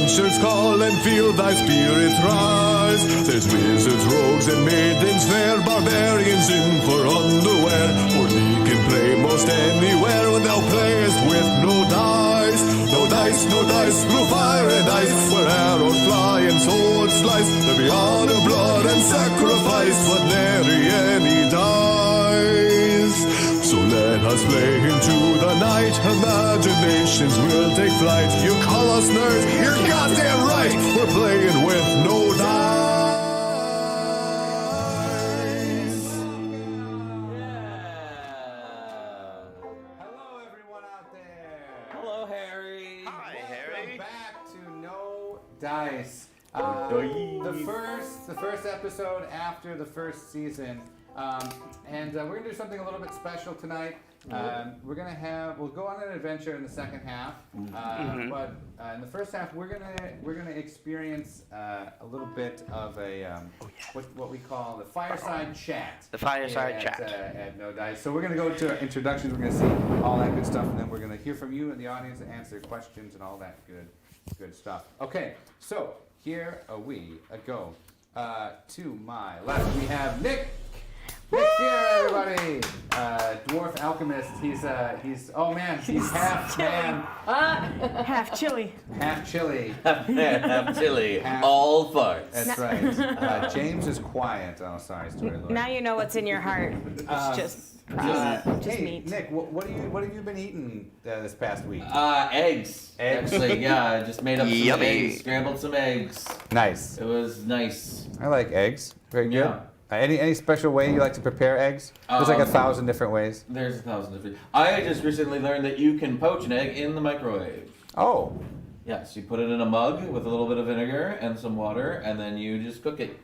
adventures call and feel thy spirit rise. There's wizards, rogues, and maidens fair, barbarians in for underwear. For thee can play most anywhere when thou playest with no dice. No dice, no dice, through fire and ice, where arrows fly and swords slice. There be honor, blood, and sacrifice, but nary any dice. So let us play into the night. Imaginations will take flight. You call us nerds, you're goddamn right. We're playing with no dice. Hello, everyone out there. Hello, Harry. Hi, Harry. Welcome back to No Dice. The first episode after the first season. And we're gonna do something a little bit special tonight. We'll go on an adventure in the second half. But in the first half, we're gonna experience a little bit of a what we call the fireside chat. The fireside here chat. At No Dice. So we're gonna go to introductions. We're gonna see all that good stuff, and then we're gonna hear from you in the audience and answer questions and all that good stuff. Okay, so here we go. To my left, we have Nick. Nick here, everybody. Dwarf alchemist. He's half man, Half chili. half chili. Half chili, all farts. That's right. James is quiet. Oh, sorry, story lord. Now you know what's in your heart. It's just Hey, meat. Nick, what have you been eating this past week? Eggs. Eggs? Actually, yeah, I just made up some Yummy. eggs, scrambled some eggs. Nice. It was nice. I like eggs. Very good. Yeah. Any special way you like to prepare eggs? There's like 1,000 different ways. There's 1,000 different. I just recently learned that you can poach an egg in the microwave. Oh. Yes, you put it in a mug with a little bit of vinegar and some water, and then you just cook it.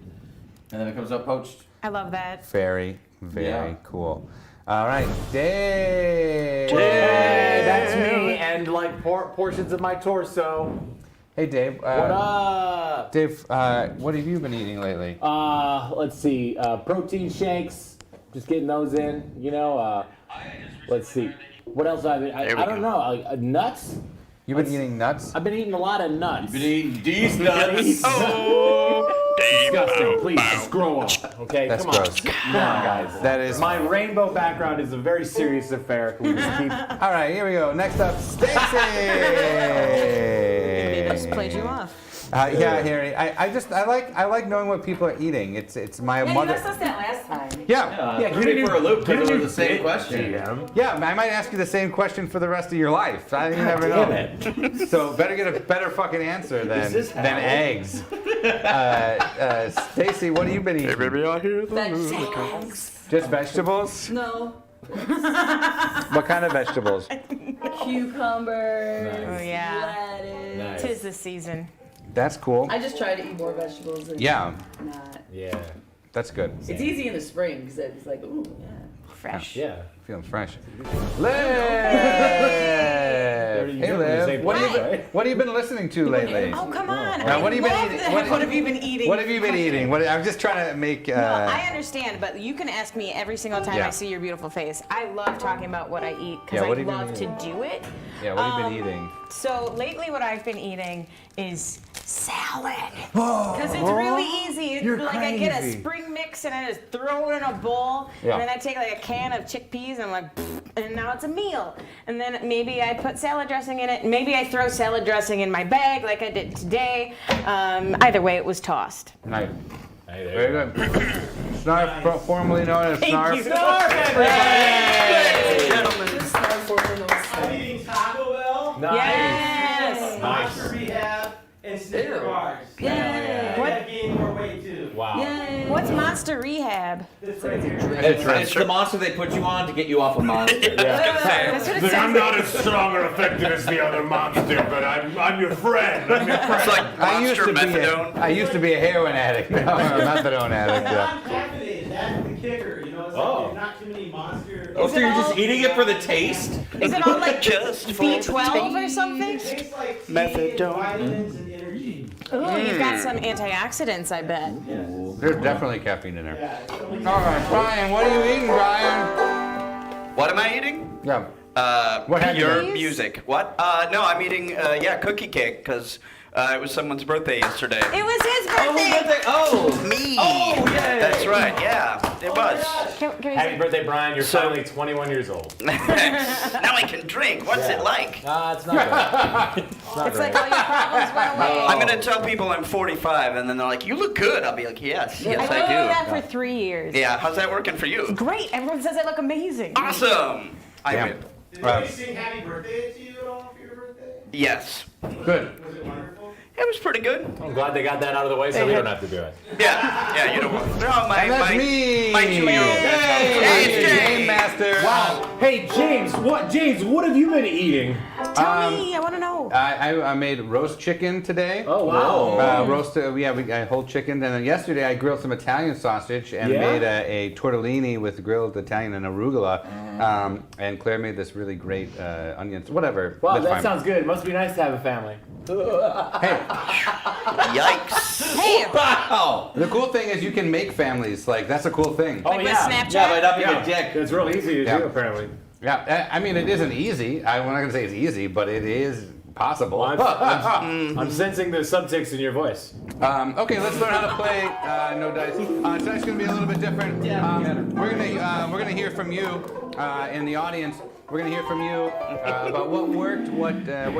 And then it comes out poached. I love that. Very Yeah. cool. All right, Dave. Hey, that's me, and like portions of my torso. Hey, Dave. What up? Dave, what have you been eating lately? Let's see. Protein shakes. Just getting those in. You know. Let's see. What else have I been? I don't know. Nuts. You've been eating nuts? I've been eating a lot of nuts. You've been eating these nuts. Disgusting. Please, just grow up. Okay, That's come on. gross. Come on, guys. That is. My rainbow background is a very serious affair. Can we just keep? All right, here we go. Next up, Stacy. Maybe I just played you off. Yeah, Harry. I like knowing what people are eating. It's my mother. You asked us that last time. Yeah. Yeah, Threw me for a loop because it was the same question. Yeah, I might ask you the same question for the rest of your life. You never know. Damn it. So better get a better fucking answer than eggs. Stacy, what have you been eating? Vegetables. Just vegetables? No. What kind of vegetables? Cucumbers. Oh, yeah. Lettuce. Nice. Tis the season. That's cool. I just try to eat more vegetables and Yeah, not. Yeah. that's good. It's easy in the spring because it's like, ooh, yeah. Fresh. Yeah. Feeling fresh. Liv! Hey, Liv. What have you been listening to lately? Oh, come on. Now, what have you been eating? What have you been eating? What have you been eating? I'm just trying to make. No, I understand, but you can ask me every single time Yeah. I see your beautiful face. I love talking about what I eat Yeah, because what I have you been love to eating? do it. Yeah, what have you been eating? So lately what I've been eating is salad. Because it's really easy. It's You're like I get a crazy. spring mix and I just throw it in a bowl. Yeah. And then I take like a can of chickpeas and I'm like, "Pfft," and now it's a meal. And then maybe I put salad dressing in it. Maybe I throw salad dressing in my bag like I did today. Either way, it was tossed. Nice. Hey, there Very you good. Snarf, formerly known as Snarf. you. Snarf, everybody! This is not for the I'm eating Taco Bell, Nice. Yes. Monster Rehab, and Snicker bars. Yay. I What? gotta gain more weight too. Wow. Yay. What's Monster Rehab? This right here. It's the monster they put you on to get you off a monster. That's what it Look, I'm says. not as strong or effective as the other monster, but I'm your friend. I'm your friend. It's like monster methadone. I used to be a heroin addict. No, a methadone addict. It's Yeah. not caffeinated, that's the kicker. You know, it's like there's not too many monster. Oh, so you're just eating it for the taste? Is it all like Just for B12 or something? It tastes like tea, Methadone. vitamins, and energy. Ooh, you've got some antioxidants, I bet. There's definitely caffeine in there. Yeah, it's only All right, Brian, what are you eating, Brian? What am I eating? Yeah. What have you Your been- music. What? No, I'm eating, cookie cake, because It was someone's birthday yesterday. It was his birthday. Oh! Me. Oh, yay. That's right. Yeah, it was. Can we Happy birthday, Brian. You're So- finally 21 years old. Now I can drink. What's it like? It's not bad. It's not It's great. like all your problems went away. I'm gonna tell people I'm 45, and then they're like, "You look good." I'll be like, "Yes, yes, I've been I doing do." that for 3 years. Yeah, how's that working for you? Great. Everyone says I look amazing. Awesome. I Yeah. win. Did anybody sing happy birthday to you at all for your birthday? Yes. Good. Was it wonderful? It was pretty good. I'm glad they got that out of the way so we don't have to do it. Yeah, you know what? No, my And that's me. my 2-year-old. Hey, It's James. Game Master. Wow. Hey, James, what have you been eating? Tell me. I want to know. I made roast chicken today. Oh, wow. Roast, I whole chicken. And then yesterday I grilled some Italian sausage and Yeah? made a tortellini with grilled Italian and arugula. And Claire made this really great onions, whatever. Wow, That's that fine. sounds good. It must be nice to have a family. Hey, Yikes. Hey, Wow! the cool thing is you can make families. Like, that's a cool thing. Oh, like with yeah. Snapchat. Yeah, by not being Yeah, a dick. it's real easy to Yeah. do, apparently. Yeah, I mean, it isn't easy. I'm not going to say it's easy, but it is possible. Well, I'm sensing the subtext in your voice. Okay, let's learn how to play No Dice. Tonight's going to be a little bit different. We're gonna hear from you in the audience. We're gonna hear from you about what worked, what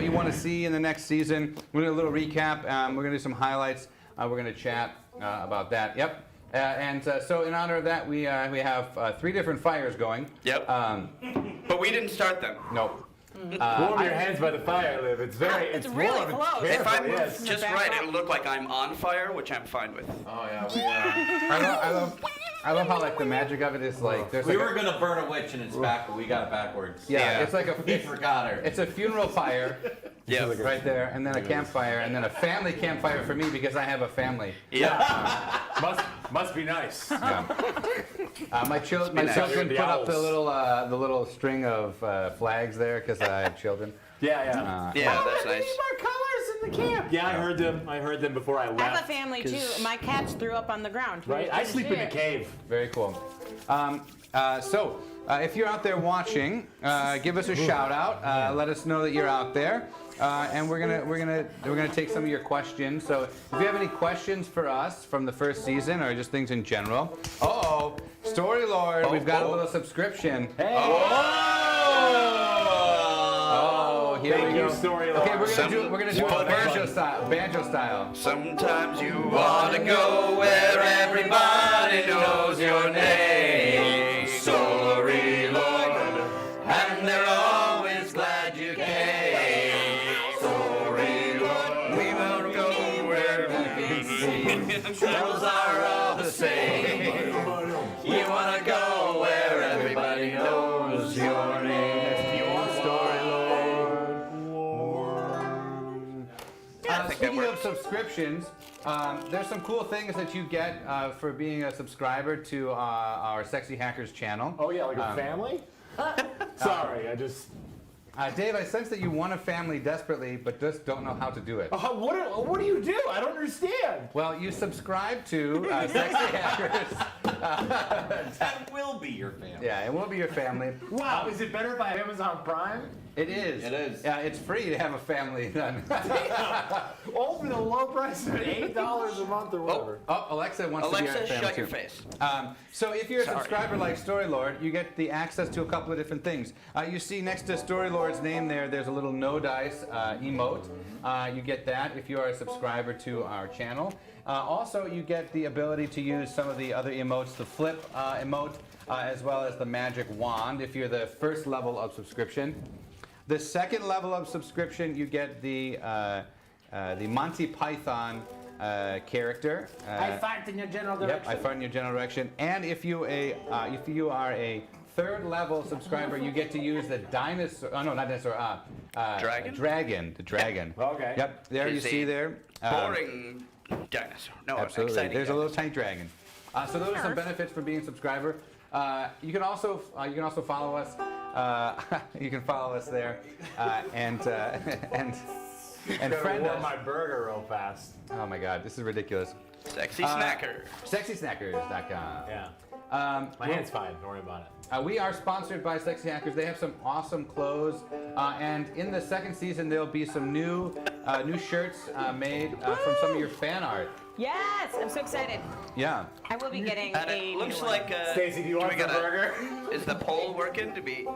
you want to see in the next season. We're gonna do a little recap. We're gonna do some highlights. We're gonna chat about that. Yep. So in honor of that, we have 3 different fires going. Yep. But we didn't start them. Nope. Warm your hands by the fire, Liv. It's really warm. close. It's If I careful, move yes. just right, it'll look like I'm on fire, which I'm fine with. Oh, yeah, I love how like the magic of it is like there's we like were gonna burn a witch and it's back, but we got it backwards. yeah, Yeah. it's like We forgot her. it's a funeral fire. Yeah. Right there, and then a campfire, and then a family campfire for me because I have a family. Yeah. Must be nice. Yeah. My nice. children The put up the owls. little string of flags there because I have children. Yeah. Yeah, that's nice. More colors in the camp. Yeah, I heard them before I left. I have a family too. My cats threw up on the ground. Right? I sleep in the cave. Very cool. If you're out there watching, give us a shout out. Let us know that you're out there, and we're gonna take some of your questions. So if you have any questions for us from the first season or just things in general, Story Lord, we've got a little subscription. Hey. Here Thank we go. you, Story Lord. Okay, we're gonna do it banjo style. Sometimes you want to go where everybody knows your name. Sorry, Lord, and they're always glad you came. Sorry, Lord, we will go where we can see. Troubles are all the same. You want to go where everybody knows your name. Speaking of subscriptions, there's some cool things that you get for being a subscriber to our Sexy Hackers channel. Oh yeah, like a family? Sorry, I just. Dave, I sense that you want a family desperately, but just don't know how to do it. What do you do? I don't understand. Well, you subscribe to Sexy Hackers. That will be your family. Yeah, it will be your family. Wow, is it better if I have Amazon Prime? It is. It is. Yeah, it's free to have a family then. All for the low price of $8 a month or whatever. Oh, Alexa wants to be our Alexa, family shut your too. face. So if you're a Sorry. subscriber like Storylord, you get the access to a couple of different things. You see next to Storylord's name there's a little no dice emote. You get that if you are a subscriber to our channel. Also, you get the ability to use some of the other emotes, the flip emote, as well as the magic wand if you're the first level of subscription. The second level of subscription, you get the Monty Python character. I fart in your general direction. Yep, I fart in your general direction. And if you are a third level subscriber, you get to use the dinosaur. Oh no, not dinosaur. Dragon? Dragon. The dragon. Okay. Yep. There you Is see he there. Boring dinosaur. No, Absolutely. exciting There's a little dinosaur. tiny dragon. So those are some benefits for being a subscriber. You can also follow us. You can follow us there, and friend us. my burger real fast. Oh my God, this is ridiculous. Sexy snacker. SexySnackers.com. Yeah. My My hand's fine. Don't worry about it. we are sponsored by Sexy Hackers. They have some awesome clothes, and in the second season there'll be some new shirts made from some of your fan art. Yes, I'm so excited. Yeah. I will be getting And a it looks new like. Stacey, do you want we the gotta- burger? Is the poll working to be?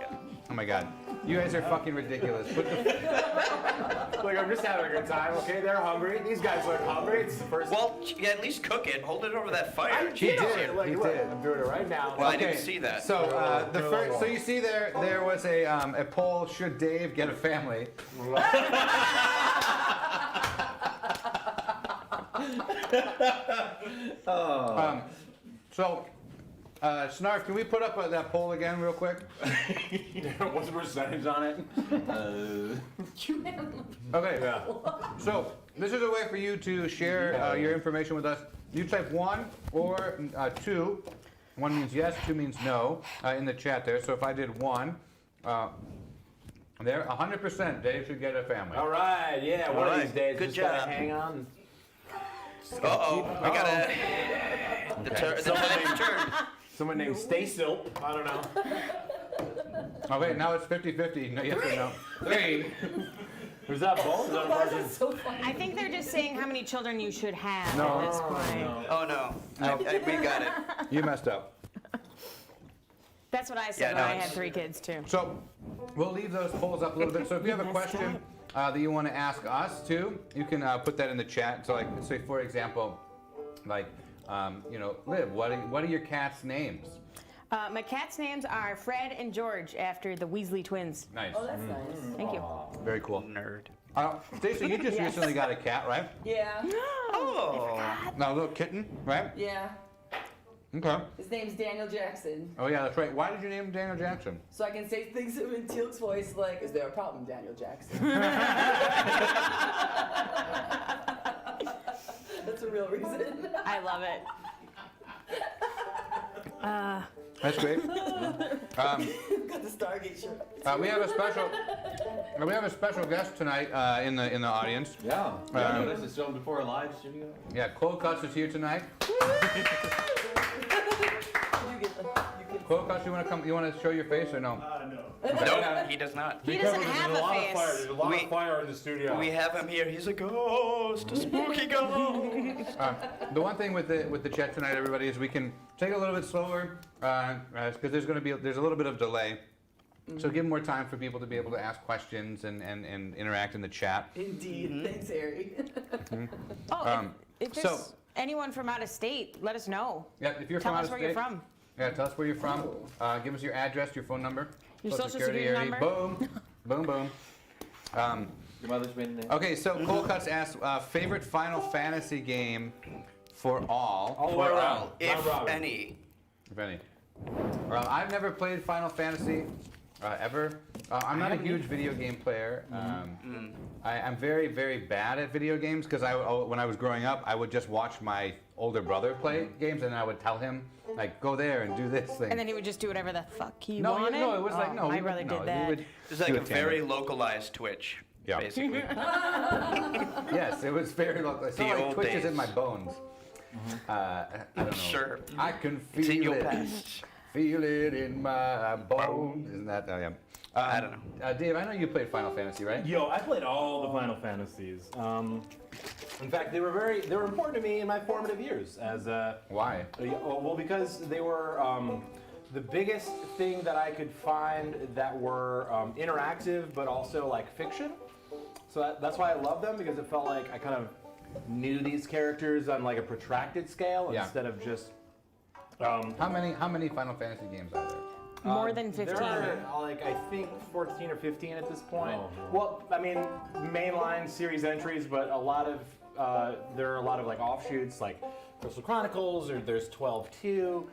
Oh my God. You guys are fucking ridiculous. Put the Look, I'm just having a good time. Okay, they're hungry. These guys look hungry. It's the first. Well, yeah, at least cook it. Hold it over that fire. He did. Look, He look, did. I'm doing it right now. Well, I didn't see that. So the first, so you see there was a poll: should Dave get a family? So, Snarf, can we put up that poll again real quick? What's the percentage on it? Okay. Yeah. So this is a way for you to share your information with us. You type 1 or 2. 1 means yes, 2 means no in the chat there. So if I did 1, there 100% Dave should get a family. All right. Yeah. One of right. these days. Good just gotta job. hang on. Uh-oh. We gotta. The tide's turned. Someone named Stacy. I don't know. Okay, now it's 50-50. No, yes or no. 3. Was that both? Is that a person? That's so funny. I think they're just saying how many children you should have No. at this point. Oh no. We got it. You messed up. That's what I said Yeah, when no, I had it's- 3 kids too. So we'll leave those polls up a little bit. So if you have a question that you want to ask us too, you can put that in the chat. So like, say for example, like, Liv, what are your cats' names? My cats' names are Fred and George after the Weasley twins. Nice. Oh, that's nice. Thank you. Very cool. Nerd. Stacey, you just Yes. recently got a cat, right? Yeah. Oh. Now a little kitten, right? Yeah. Okay. His name's Daniel Jackson. Oh yeah, that's right. Why did you name him Daniel Jackson? So I can say things in Teal'c's voice like, is there a problem, Daniel Jackson? That's a real reason. I love it. That's great. Got the Stargate shirt. We have a special guest tonight in the audience. Yeah. I noticed it's filmed before a live studio. Yeah, Cold Cuts is here tonight. Cold Cuts, you want to come? You want to show your face or no? No. Nope, he does not. He doesn't have There's a a lot of face. fire. There's a lot We- of fire in the studio. We have him here. He's a ghost, a spooky ghost. The one thing with the chat tonight, everybody, is we can take it a little bit slower because there's a little bit of delay. So give more time for people to be able to ask questions and interact in the chat. Indeed. Thanks, Harry. Oh, if there's so- anyone from out of state, let us know. Yeah, if you're Tell from out us of where state, you're from. yeah, tell us where you're from. Give us your address, your phone number, Your social security area. number. Boom, boom, boom. Your mother's maiden name. Okay, so Cold Cuts asked favorite Final Fantasy game for all, All the way around. If Round robin. any. if any. I've never played Final Fantasy ever. I'm not a huge video game player. I'm very, very bad at video games because when I was growing up, I would just watch my older brother play games, and I would tell him like, go there and do this thing. And then he would just do whatever the fuck he no, wanted. no, it was like Oh, no. my we brother would, no, did we that. would It's like do a it very tandem. localized Twitch, Yeah. basically. Yes, it was very local. It's The not like old twitches days. in my bones. I don't know. Sure. I can It's in feel your it. past. Feel it in my bones. Isn't that? Oh, yeah. I don't know. Dave, I know you played Final Fantasy, right? Yo, I played all the Final Fantasies. In fact, they were important to me in my formative years as Why? well, because they were the biggest thing that I could find that were interactive but also like fiction. So that's why I love them, because it felt like I kind of knew these characters on like a protracted scale Yeah. instead of just. How many Final Fantasy games are there? More than 15. There are like I think 14 or 15 at this point. Oh. Well, I mean, mainline series entries, but a lot of there are a lot of like offshoots, like Crystal Chronicles, or there's 12-2.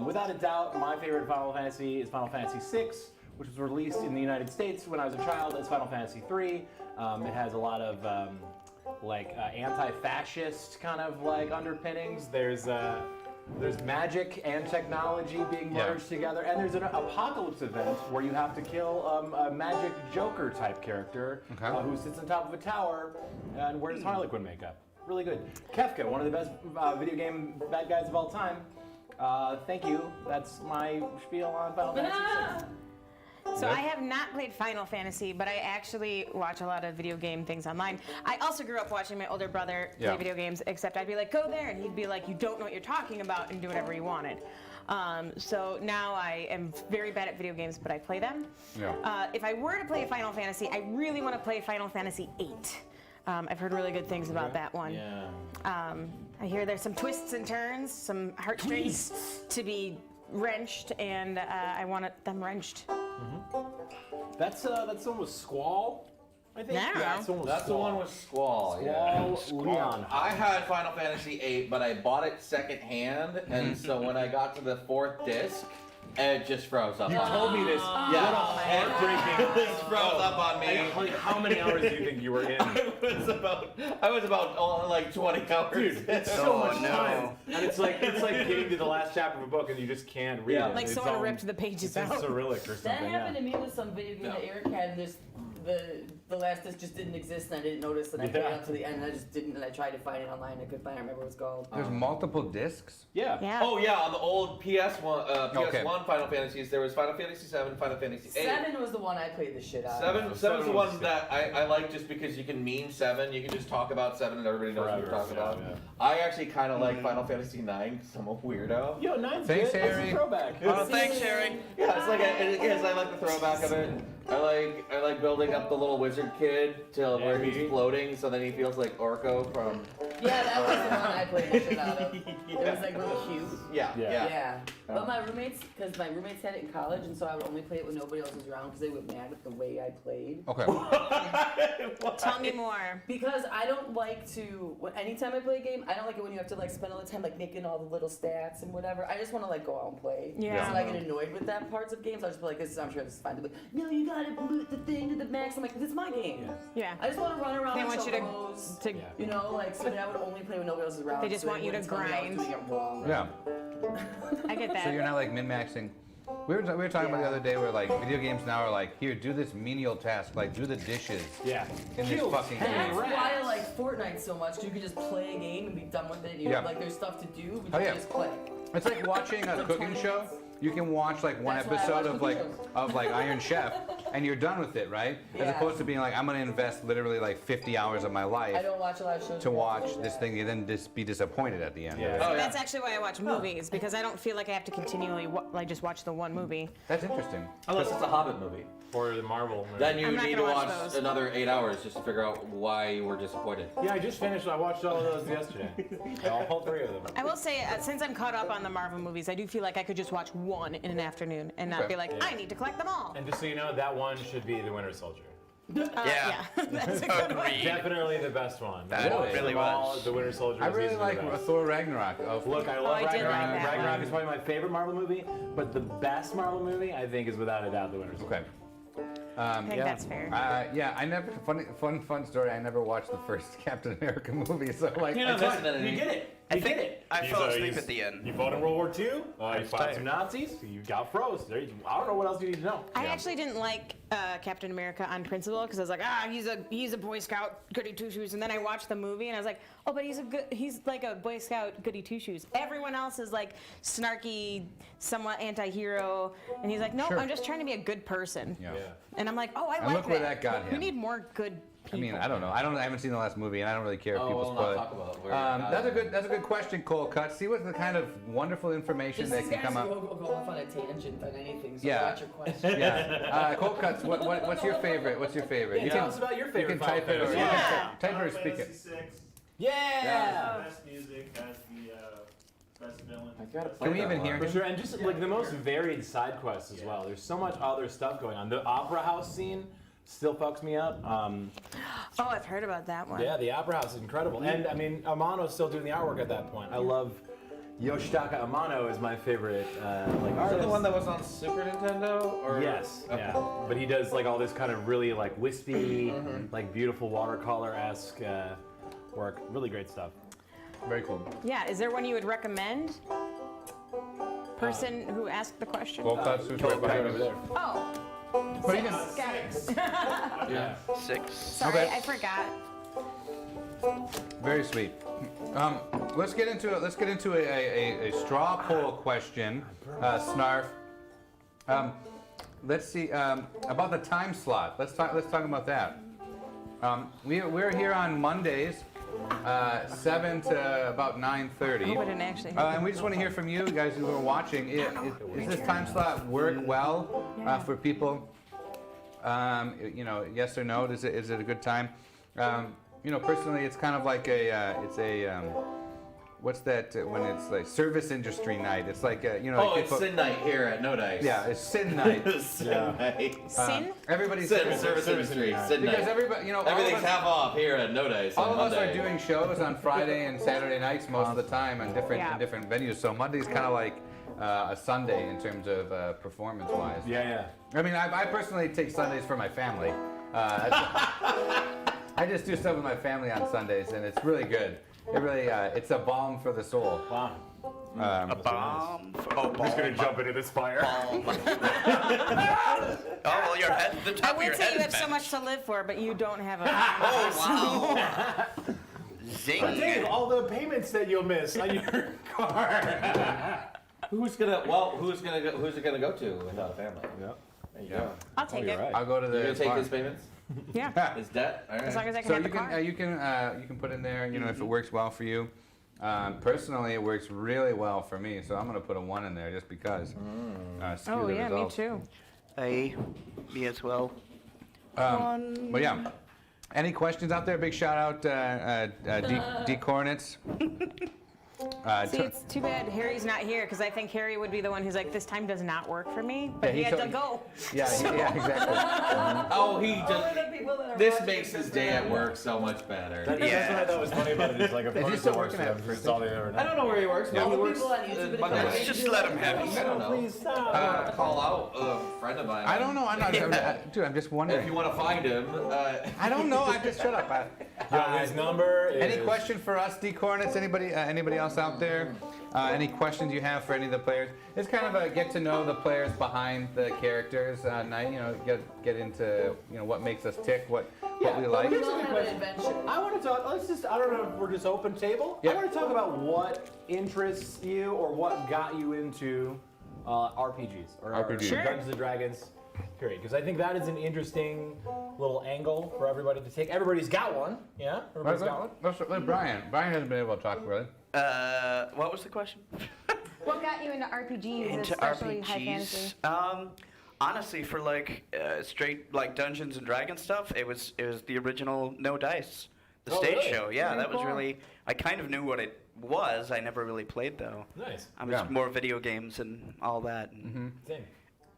Without a doubt, my favorite Final Fantasy is Final Fantasy VI, which was released in the United States when I was a child as Final Fantasy III. It has a lot of anti-fascist kind of like underpinnings. There's magic and technology being merged together, and there's an apocalypse event where you have to kill a magic Joker type character who sits on top of a tower and wears Harlequin makeup. Really good. Kefka, one of the best video game bad guys of all time. Thank you. That's my spiel on Final Fantasy VI. So I have not played Final Fantasy, but I actually watch a lot of video game things online. I also grew up watching my older brother play video games, except I'd be like, go there, and he'd be like, you don't know what you're talking about, and do whatever he wanted. So now I am very bad at video games, but I play them. Yeah. If I were to play Final Fantasy, I really want to play Final Fantasy VIII. I've heard really good things about that one. Yeah. I hear there's some twists and turns, some heartstrings to be wrenched, and I want them wrenched. That's the one with Squall, I think. Yeah. That's the one with That's the one with Squall. Squall Leon. I had Final Fantasy VIII, but I bought it secondhand, and so when I got to the 4th disc, it just froze up. You told me this. Yeah. Heartbreaking. It froze up on me. Like, how many hours do you think you were in? I was about like 20 hours. Dude, it's so much time. And it's like getting to the last chapter of a book and you just can't read it. Like It's someone all- ripped the pages It's out. Cyrillic or something. That happened yeah. to me with some video game that Eric had, and the last disc just didn't exist, and I didn't notice, and I played it up to the end, and I just didn't, and I tried to find it online, and I couldn't find it, I remember what it's called. There's multiple discs? Yeah. Yeah. Oh yeah, on the old PS1, Okay. PS1 Final Fantasies, there was Final Fantasy VII, Final Fantasy VIII. 7 was the one I played the shit out of. Seven's the one that I like just because you can meme 7. You can just talk about 7 and everybody knows what you're talking about. Yeah. I actually kind of like Final Fantasy 9 because I'm a weirdo. Yo, 9's Thanks, good. It's Harry. a throwback. Oh, thanks, Sherry. Yeah, it's like it is. I like the throwback of it. I like building up the little wizard kid till where he's floating, so then he feels like Orko from. Yeah, that was the one I played the shit out of. It was like really cute. Yeah. Yeah. But my roommates, because my roommates had it in college, and so I would only play it when nobody else was around because they would get mad at the way I played. Okay. Tell me more. Because I don't like to, anytime I play a game, I don't like it when you have to like spend all the time like making all the little stats and whatever. I just want to like go out and play. Yeah. So I get annoyed with that parts of games. I just be like, I'm sure this is fine. They're like, no, you gotta boot the thing to the max. I'm like, this is my game. Yeah. I just want to run around They and want you shows, to you know, like, so that I would only play when nobody else is around. They just so want you to wouldn't tell me I was grind. doing it wrong. Yeah. I get that. So you're not like min-maxing. We were talking about the other day where like video games now are like, here, do this menial task, like do the dishes Yeah. in this fucking And game. that's why I like Fortnite so much, 'cause you can just play a game and be done with it. You Yeah. know, like there's stuff to do, but Oh, you yeah. can just play. It's like watching a cooking show. You can watch like one That's why I episode watch of cooking like Iron Chef, and you're done with it, right? As Yeah. opposed to being like, I'm gonna invest literally like 50 hours of my I life don't watch a lot of shows. to like watch that. this thing and then just be disappointed at the end. Yeah. Right? Oh, yeah. That's actually why I watch movies, because I don't feel like I have to continually like just watch the one movie. That's interesting. Unless it's a Hobbit movie. Or the Marvel. Then you I'm not need to gonna watch watch those. another 8 hours just to figure out why you were disappointed. Yeah, I just finished. I watched all of those yesterday. All 3 of them. I will say, since I'm caught up on the Marvel movies, I do feel like I could just watch one in an afternoon and not Okay. be like, I need to collect them all. And just so you know, that one should be the Winter Soldier. Yeah. That's a good one. Agreed. Definitely the best one. That Really? really Of all, was. The Winter Soldier. I was really easily like the best. Thor Ragnarok. Look, I love I did like Ragnarok. that Ragnarok one. is probably my favorite Marvel movie, but the best Marvel movie, I think, is without a doubt the Winter Soldier. Okay. I think that's fair. Yeah, I never. Fun story. I never watched the first Captain America movie, so like. You're not missing anything. You get it. I You think get it. I You- fell so asleep you- at the end. You fought in World War II. You was fought tired. some Nazis. You got froze. I don't know what else you need to know. I actually didn't like Captain America on principle because I was like, he's a Boy Scout goody two shoes, and then I watched the movie and I was like, oh, but he's like a Boy Scout goody two shoes. Everyone else is like snarky, somewhat anti-hero, and he's like, no, Sure. I'm just trying to be a good person. Yeah. And I'm like, oh, I And like look where that got We him. need more good I people. mean, I don't know. I haven't seen the last movie, and I don't really care if Oh, people we'll spoil not it. talk about where That's a good question, Cole Cut. See what the kind of wonderful information Just that these can guys come up. go off on a tangent on anything, so Yeah. watch your question. Yeah. Cole Cuts. What's your favorite? What's your favorite? Yeah, tell us about your You favorite can type it or Final you Fantasy. can type it or speak Fantasy it. 6 Yeah. has the best music, has the best villain. I gotta play Can we that even one. hear For him? sure, and just like the most varied side quests as well. There's so much other stuff going on. The opera house scene still fucks me up. Oh, I've heard about that one. Yeah, the opera house is incredible. And I mean, Amano's still doing the artwork at that point. I love Yoshitaka Amano is my favorite like Is that artist. the one that was on Super Nintendo? Or? Yes, Okay. yeah. But he does like all this kind of really like wispy, like beautiful watercolor-esque work. Really great stuff. Very cool. Yeah, is there one you would recommend? Person who asked the question? Cole Cuts. Who's right behind you? Oh, What do you got it. Yeah. 6. Sorry, Okay. I forgot. Very sweet. Let's get into a straw poll question, Snarf. Let's see about the time slot. Let's talk about that. We're here on Mondays, 7 to about 9:30. I hope I didn't actually. And we just want to hear from you guys who are watching. Is this time slot work well for people? Yes or no? Is it a good time? Personally, it's kind of like what's that when it's like service industry night? It's like it's Sin Night here at No Dice. Yeah, it's Sin Night. Sin Night. Sin? Everybody's Service industry. Sin because Night. everybody, Everything's half off here at No Dice. All of us Monday. are doing shows on Friday and Saturday nights most of the time on different venues. So Monday's kind of like a Sunday in terms of performance-wise. Yeah. I mean, I personally take Sundays for my family. I just do stuff with my family on Sundays, and it's really good. It really, it's a balm for the soul. Wow. A bomb. I'm just gonna jump into this fire. Oh, well, your head, the top I of your would say head you is have so bent. much to live for, but you don't have a. Oh, wow. Zing. But Dave, all the payments that you'll miss on your car. Who's it gonna go to without a family? Yeah. There you go. I'll take it. Right. I'll go to You're the gonna take bar. his payments? Yeah. His debt? All right. As long as I can So have you the car. can you can put in there, if it works well for you. Personally, it works really well for me, so I'm gonna put a 1 in there just because. Skew Oh the yeah, me results. too. Me as well. But yeah, any questions out there? Big shout out D Cornets. See, it's too bad Harry's not here because I think Harry would be the one who's like, this time does not work for me, but Yeah, he he had told- to go. Yeah, exactly. Oh, he All just. the people that are This watching makes his day at work so much better. That's what I thought was funny about it. It's like a Is he person still that works working for at them. That's all they ever know. I don't know where he works, but All he the works. people on YouTube that Monday. are- Just let him have I it. don't know. Please stop. I want to call out a friend of mine. I don't know. I'm not. Dude, I'm just If wondering. you want to find him, I don't know. I just shut up. His number is... Any question for us, D Cornets? Anybody else out there? Any questions you have for any of the players? It's kind of a get to know the players behind the characters night. Get into what makes us tick, what we like. Here's We'll a good have an question. adventure. I want to talk. I don't know if we're just open table. Yeah. I want to talk about what interests you or what got you into RPGs or RPGs. Sure. Dungeons and Dragons. Period. Because I think that is an interesting little angle for everybody to take. Everybody's got one. Yeah. Everybody's got one. Let's let Brian. Brian hasn't been able to talk really. What was the question? What got you into RPGs, Into especially high fantasy? RPGs. Honestly, for straight Dungeons and Dragons stuff, it was the original No Dice, the Oh, stage really? show. Yeah, Very that was cool. really. I kind of knew what it was. I never really played though. Nice. I was Yeah. more video games and all that. And Thing.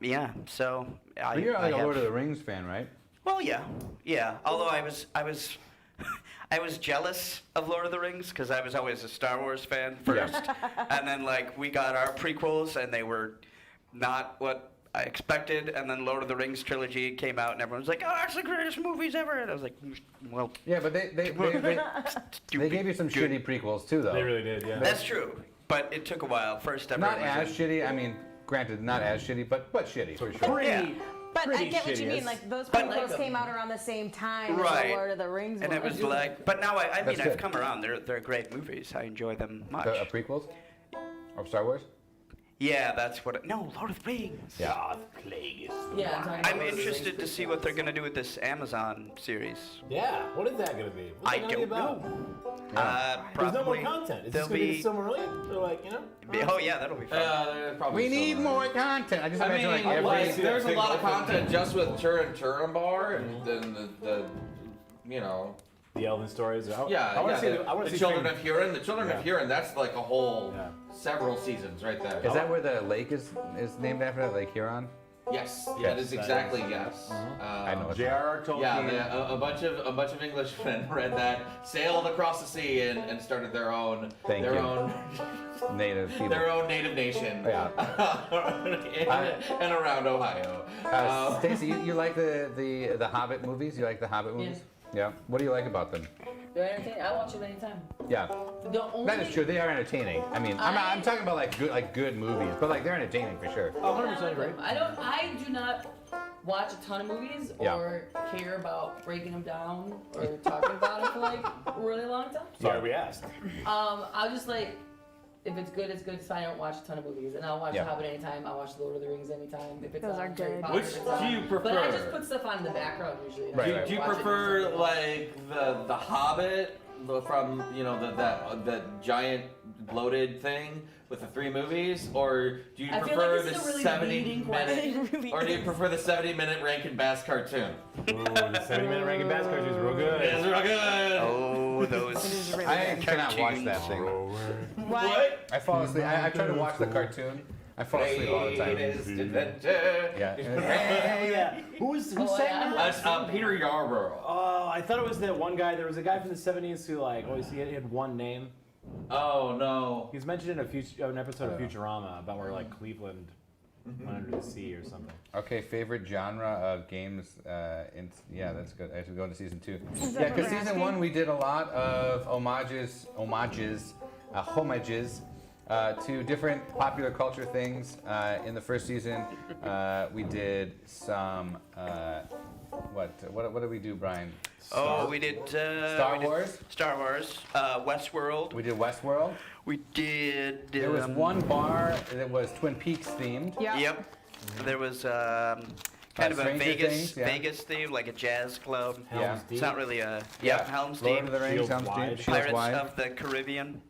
Yeah, so I. But you're I like a have- Lord of the Rings fan, right? Well, yeah. Although I was I was jealous of Lord of the Rings because I was always a Star Wars fan first, and then we got our prequels and they were not what I expected, and then Lord of the Rings trilogy came out and everyone was like, "Oh, that's the greatest movies ever," and I was like, "Well, Yeah, but they gave you some Good. shitty prequels too, though. They really did. Yeah. That's true, but it took a while. First ever. Not was as in- shitty. I mean, granted, not as shitty, but shitty. For sure. Yeah. But I pretty get what you shitty. mean. Like those But- prequels came out around the same time as Right. the Lord of the Rings And it ones. was like, but now I mean, That's I've good. come around. They're great movies. I enjoy them much. The prequels of Star Wars. Yeah, that's what. No, Lord of the Rings. Yeah. Yeah, I'm talking I'm about interested to see what they're gonna do with this Amazon series. Yeah. What is that gonna be? What's I it gonna be don't about? know. There's no more Probably. content. Is this there'll gonna be be- Silmarillion? Or Oh yeah, that'll be fun. probably We need so. more content. I just I imagine mean, like every. see that there's a big lot of open- content just with Turin Bar and then the The Elven stories. I want yeah, to see. I want to the see. Children Fame- of Huron. The Children of Huron. That's like a whole Yeah. several seasons right there. Is that where the lake is named after? Lake Huron? Yes, Yes, that is that exactly is. yes. I know. J.R.R. Tolkien. Yeah, a bunch of Englishmen read that, sailed across the sea, and started their own Thank you. own Native people. their own native nation. Yeah. and around Ohio. Stacy, you like the Hobbit movies? You like the Hobbit movies? Yeah. What do you like about them? They're entertaining. I watch them anytime. Yeah. The only That is true. They are entertaining. I mean, I'm talking about like good movies, but like they're entertaining for sure. Oh, I 100% like agree. them. I do not watch a ton of movies Yeah. or care about breaking them down or talking about them for like a really long time. Sorry, we asked. I'll just like, if it's good, it's good. It's fine. I don't watch a ton of movies, and I'll watch Yeah. The Hobbit anytime. I'll watch Lord of the Rings anytime. If it's Those on are Harry good. Potter, Which if it's do on- you prefer? But I just put stuff on in the background usually. Right, Do, right. do you Watch it prefer instead of- like the Hobbit from that giant bloated thing with the 3 movies, or do you I feel prefer like this the is a really 70 leading minute, It really or do you is. prefer the 70-minute Rankin Bass cartoon? Ooh, the 70-minute Rankin Bass cartoon is real good. It's real good. Oh, those. I cannot watch that thing. Why? I fall asleep. I try to watch the cartoon. I fall asleep all the time. Latest adventure. Yeah. Yeah. Who sang yeah. that? Peter Yarborough. Oh, I thought it was that one guy. There was a guy from the 70s who like always he had one name. Oh no. He was mentioned in an episode of Futurama about where like Cleveland went under the sea or something. Okay, favorite genre of games. Yeah, that's good. I have to go into season 2. that Yeah, what because we're season asking? 1 we did a lot of homages to different popular culture things. In the first season, we did some. What did we do, Brian? Oh, we did. Star we did Wars? Star Wars. Westworld. We did Westworld. We did. There was one bar that was Twin Peaks themed. Yeah. Yep. There was kind of a Stranger Vegas Things, yeah. Vegas theme, like a jazz club. Yeah. It's not really a. Yep. Helm's Lord Deep. of the Rings, Shields Helm's Wide. Deep, Shields Pirates Wide. of the Caribbean.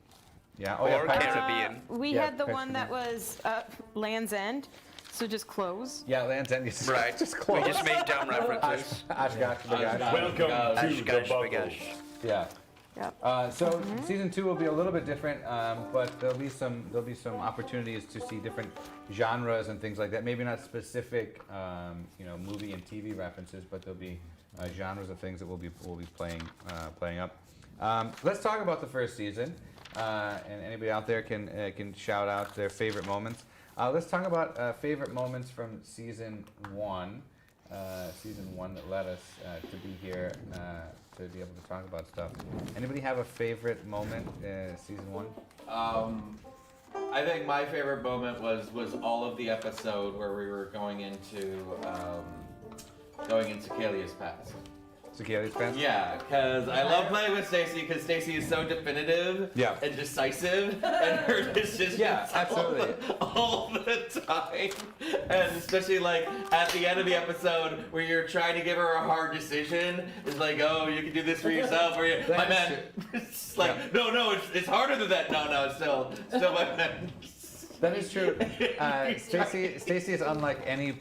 Yeah. Oh, yeah, or Pirates. Caribbean. We Yeah, had the Pirates one of that was Land's End, so just close. Yeah, Land's End. Just, Right. Just We close. just made dumb references. Oshkosh, Bagosh. Welcome to Gosh, the gosh, bubble. my gosh. Yeah. Yep. So season 2 will be a little bit different, but there'll be some opportunities to see different genres and things like that. Maybe not specific, movie and TV references, but there'll be genres of things that we'll be playing up. Let's talk about the first season, and anybody out there can shout out their favorite moments. Let's talk about favorite moments from season 1. Season 1 that led us to be here to be able to talk about stuff. Anybody have a favorite moment season 1? I think my favorite moment was all of the episode where we were going into Kalia's past. Kaylee's fans? Yeah, because I love playing with Stacy because Stacy is so definitive Yeah. and decisive, and her decisions Yeah, absolutely. all the time. And especially like at the end of the episode where you're trying to give her a hard decision, it's like, oh, you can do this for yourself, or you, my man. It's like, no, it's harder than that. No, it's still my man. That is true. Stacy is unlike any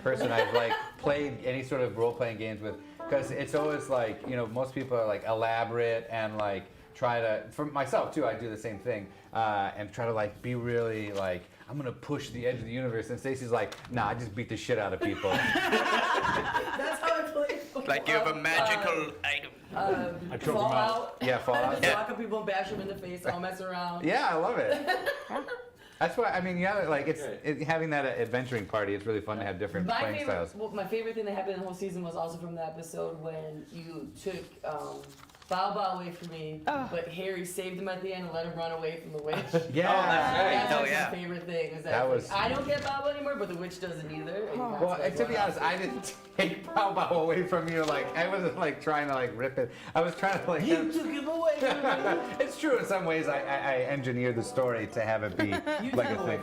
person I've like played any sort of role-playing games with, because it's always like, most people are like elaborate and like try to, for myself too, I do the same thing, and try to like be really like, I'm gonna push the edge of the universe, and Stacy's like, nah, I just beat the shit out of people. That's how I play. Like you have a magical item. I choke 'em out. Fallout. Yeah, Fallout. Just walk up people and bash them in the face. I'll mess around. Yeah, I love it. That's why, like, having that adventuring party, it's really fun to have different playing styles. My favorite thing that happened in the whole season was also from the episode when you took Bao away from me, but Harry saved him at the end and let him run away from the witch. Yeah. Oh, that's right. That's Hell like yeah. my favorite thing. Is That was- I don't get Bao anymore, but the witch doesn't either. And that's Well, like to be one honest, I didn't take Bao away from you. Like, I wasn't like trying to like rip it. I was trying to like. You took him away from me. It's true in some ways. I engineered the story to have it be like a thing.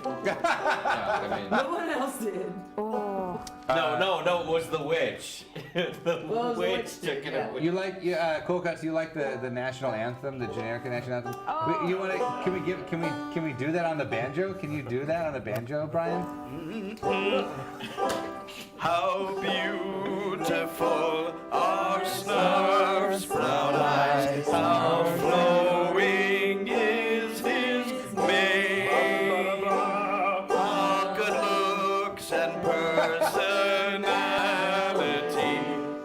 No one else did. Oh. No, it was the witch. The Well, it was the witch witch, took it yeah. away. You like Cool Cuts? You like the national anthem, the Generica national anthem? Oh. You want to? Can we do that on the banjo? Can you do that on the banjo, Brian? How beautiful are Snarf's brown eyes. How flowing is his mane. All good looks and personality,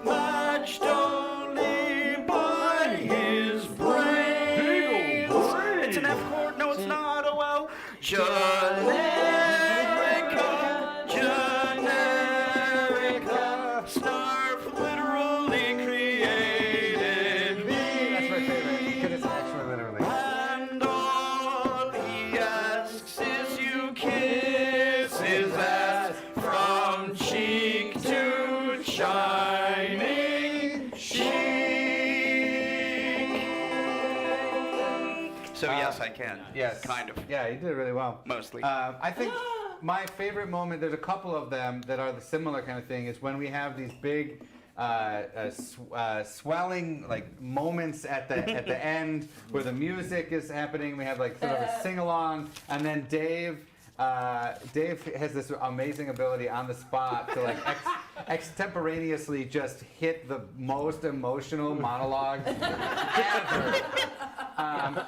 matched only by his brains. It's an F chord, no, it's not. Oh well. Generica, Snarf literally created me. That's my favorite because it's actually literally. And all he asks is you kiss his ass from cheek to So yes, I can. Yes. Kind of. Yeah, you did it really well. Mostly. I think my favorite moment, there's a couple of them that are the similar kind of thing, is when we have these big swelling like moments at the end where the music is happening. We have like sort of a sing along, and then Dave has this amazing ability on the spot to like extemporaneously just hit the most emotional monologue ever.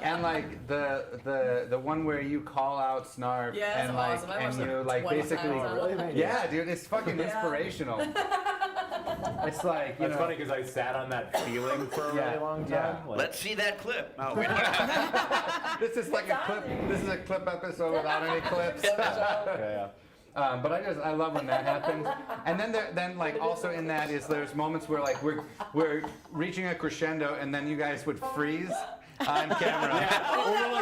And like the one where you call out Snarf Yeah, and that's like awesome. I watched and you it like 20 basically times. yeah, dude, it's fucking inspirational. It's like It's funny because I sat on that feeling for a Yeah, really long time. yeah. Like, Let's see that clip. Oh, we don't have this is like a clip. This is a clip episode without any clips. yeah. But I love when that happens. And then like also in that is there's moments where like we're reaching a crescendo and then you guys would freeze on camera.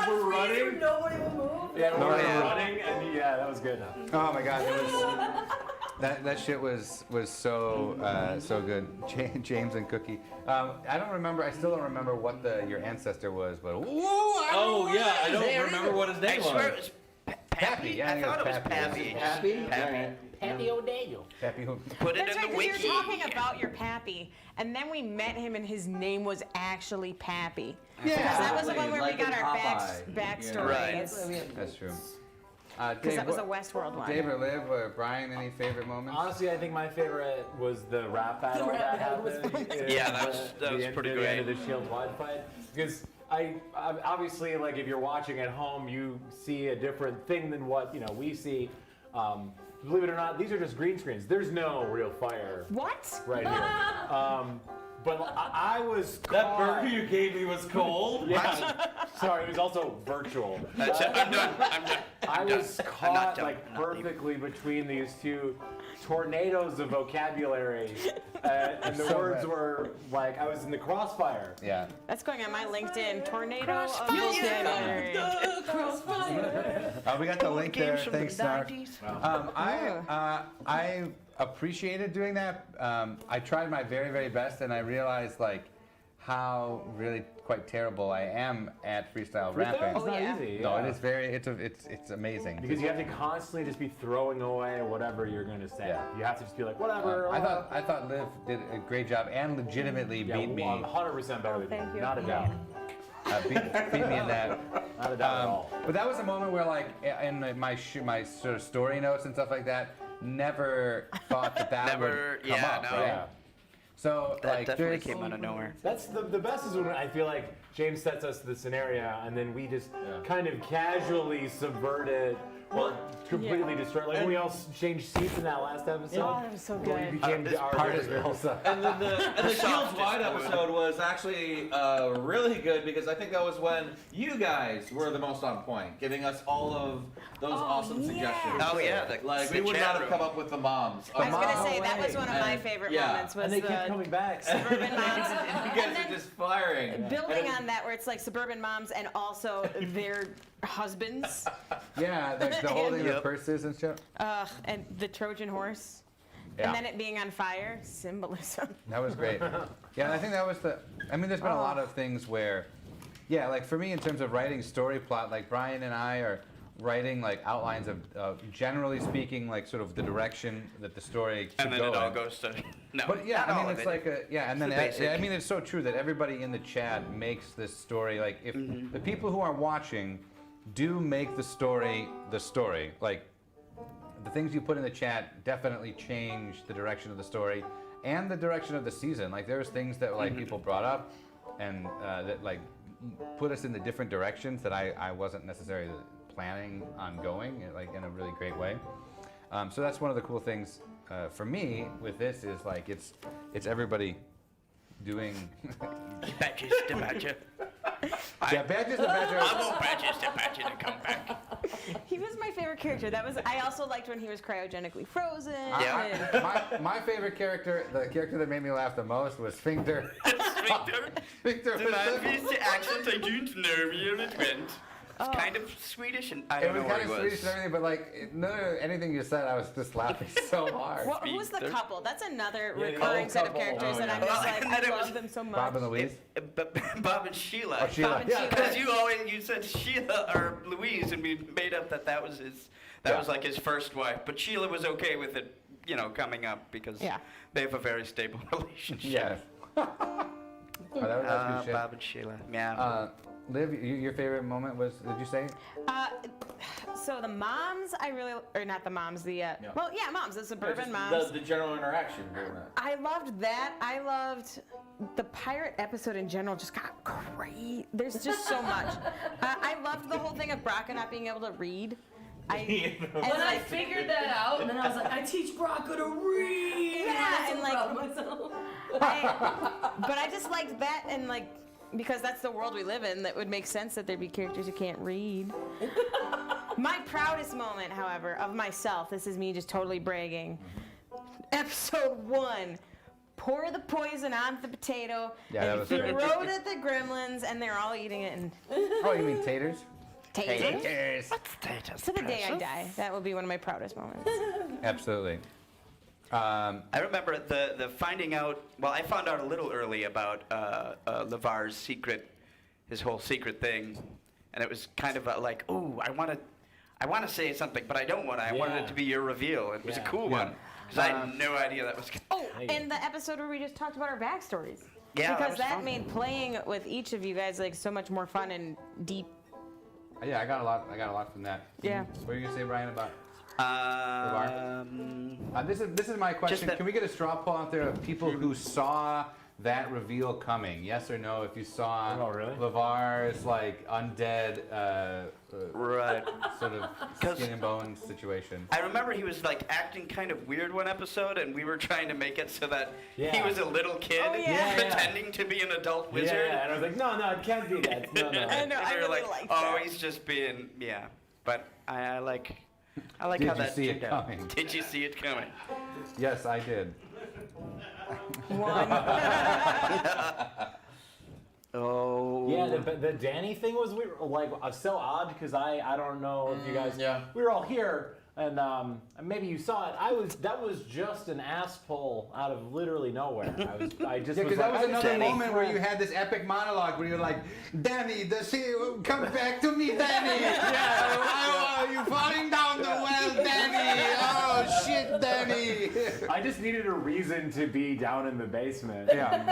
We're running. Nobody will move. Yeah, we're yeah. running, and that was good. Oh my god, it was that shit was so good. James and Cookie. I don't remember. I still don't remember what your ancestor was, but Oh yeah, I don't remember what his I name swear it was. was Pappy. Yeah, I thought it was Pappy. Pappy. Pappy. Pappy O'Daniel. Pappy. Put it That's in right, the because wiki. you were talking about your pappy, and then we met him, and his name was actually Pappy. Yeah. Because that was the one where Like we got in our Popeye. backstory. Right. That's true. Because that was a Westworld one. Dave or Liv or Brian, any favorite moments? Honestly, I think my favorite was the rap battle that happened. Yeah, that was pretty The end great. of the Shield Wide fight, because I obviously, like, if you're watching at home, you see a different thing than what we see. Believe it or not, these are just green screens. There's no real fire What? right here. But I was That caught. burger you gave me was cold. Yeah. Sorry, it was also virtual. That's it. I'm done. I was I'm not caught done. like I'm not leaving. perfectly between these two tornadoes of vocabulary, and the So words bad. were like I was in the crossfire. Yeah. That's going on my LinkedIn. Tornado of vocabulary. We got the link there. Games from Thanks, the Snarf. 90s. I appreciated doing that. I tried my very, very best, and I realized like how really quite terrible I am at freestyle rapping. It's not yeah. easy. No, yeah. it is very. It's amazing. Because you have to constantly just be throwing away whatever you're going to say. Yeah. You have to just be like whatever. I thought Liv did a great job and legitimately beat me. 100% better than Thank you. you. Not a doubt. Beat me in that. Not a doubt at all. But that was a moment where, like, in my sort of story notes and stuff like that, never thought that Never- would come yeah, up. no. Right? Yeah. So That like, definitely there's came out of nowhere. That's the best is when I feel like James sets us the scenario and then we just kind of casually subvert it or completely destroy it. Like when we all changed seats in that last episode. Oh, that was so where we good. became This our part is girls. And then the Shields Softest Wide wood. episode was actually really good because I think that was when you guys were the most on point, giving us all of those awesome yeah. suggestions. Oh yeah, Like we the would chat not have room. come up with the moms. I was gonna mom- say that was one of my And- favorite yeah. moments. Was And they the kept coming back. suburban moms. You guys are just firing. Building on that, where it's like suburban moms and also their husbands, yeah, the holding the Yep. purses and stuff. and the Trojan horse, Yeah. and then it being on fire, symbolism. That was great. Yeah, and I think that was there's been a lot of things where, yeah, like for me in terms of writing story plot, like Brian and I are writing like outlines of generally speaking, like sort of the direction that the story should And then go it all in. goes to no. But yeah, not I all mean, of it's it. like and then the basic. I mean, it's so true that everybody in the chat makes this story. Like, if the people who are watching do make the story, like the things you put in the chat definitely change the direction of the story and the direction of the season. Like, there's things that like people brought up and that like put us in the different directions that I wasn't necessarily planning on going, like in a really great way. So that's one of the cool things for me with this is like it's everybody doing. Badges to Badger. Yeah, Badger's the Badger. I want Badges to Badger to come back. He was my favorite character. I also liked when he was cryogenically frozen. Yeah. and- My favorite character, the character that made me laugh the most was Sphincter. Sphincter. Sphincter The was man the- with the accent, I don't know where it went. Oh. kind of Swedish, and I It don't was know where kind he of was. Swedish and everything, but like anything you said, I was just laughing so hard. Well, who's the There- couple? That's another Yeah, the recurring old set of couple. characters Oh, that yeah. I'm just Well, like, and I then it love was- them so much. Bob and Louise. Bob and Sheila. Oh, Sheila. Bob and Yeah, Sheila. Because you said Sheila or Louise, and we made up that was his. That Yeah. was like his first wife, but Sheila was okay with it, coming up because Yeah. they have a very stable relationship. Yes. Oh, that was good shit. Bob and Sheila. Yeah. Liv, your favorite moment was? Did you say? So the moms, or not the moms, moms, the suburban Just moms. The general interaction during that. I loved that. I loved the pirate episode in general. Just got great. There's just so much. I loved the whole thing of Braca not being able to read. And When I like, figured that out, and then I was like, I teach Braca to read. Yeah, and like, myself. but I just liked that, and like, because that's the world we live in, that would make sense that there'd be characters who can't read. My proudest moment, however, of myself, this is me just totally bragging. Episode 1. Pour the poison on the potato Yeah, that and was throw great. it at the gremlins, and they're all eating it and Oh, you mean taters? taters. Potatoes. To the day I die, that will be one of my proudest moments. Absolutely. I remember the finding out. Well, I found out a little early about LeVar's secret, his whole secret thing, and it was kind of like, ooh, I want to say something, but I don't want to. I wanted it to be your reveal. It was a Yeah. cool one because I had no idea that was. Oh, and the episode where we just talked about our backstories. Yeah, that because was that fun. made playing with each of you guys like so much more fun and deep. Yeah, I got a lot from that. Yeah. What were you gonna say, Brian, about? This is my question. that- Can we get a straw poll out there of people who saw that reveal coming? Yes or no? If you saw Oh, really? LeVar's like undead Right. sort of 'Cause- skin and bones situation. I remember he was like acting kind of weird one episode, and we were trying to make it so that he Yeah. was a little kid Oh, yeah. pretending to be an adult wizard. Yeah, and I was like, no, it can't be that. No, no. I know, And I we were really like, liked oh, that. he's just being, yeah. But I like how Did you that see it turned out. coming? Did you see it coming? Yes, I did. One. Oh. Yeah, the Danny thing was weird, like so odd because I don't know if you guys. yeah. We were all here, and maybe you saw it. That was just an ass pull out of literally nowhere. I just Yeah, because was that like, was another Danny. moment where you had this epic monologue where you're like, Danny, come back to me, Danny. Yeah, you're falling down the well, Danny. Oh, shit, Danny. I just needed a reason to be down in the basement. Yeah.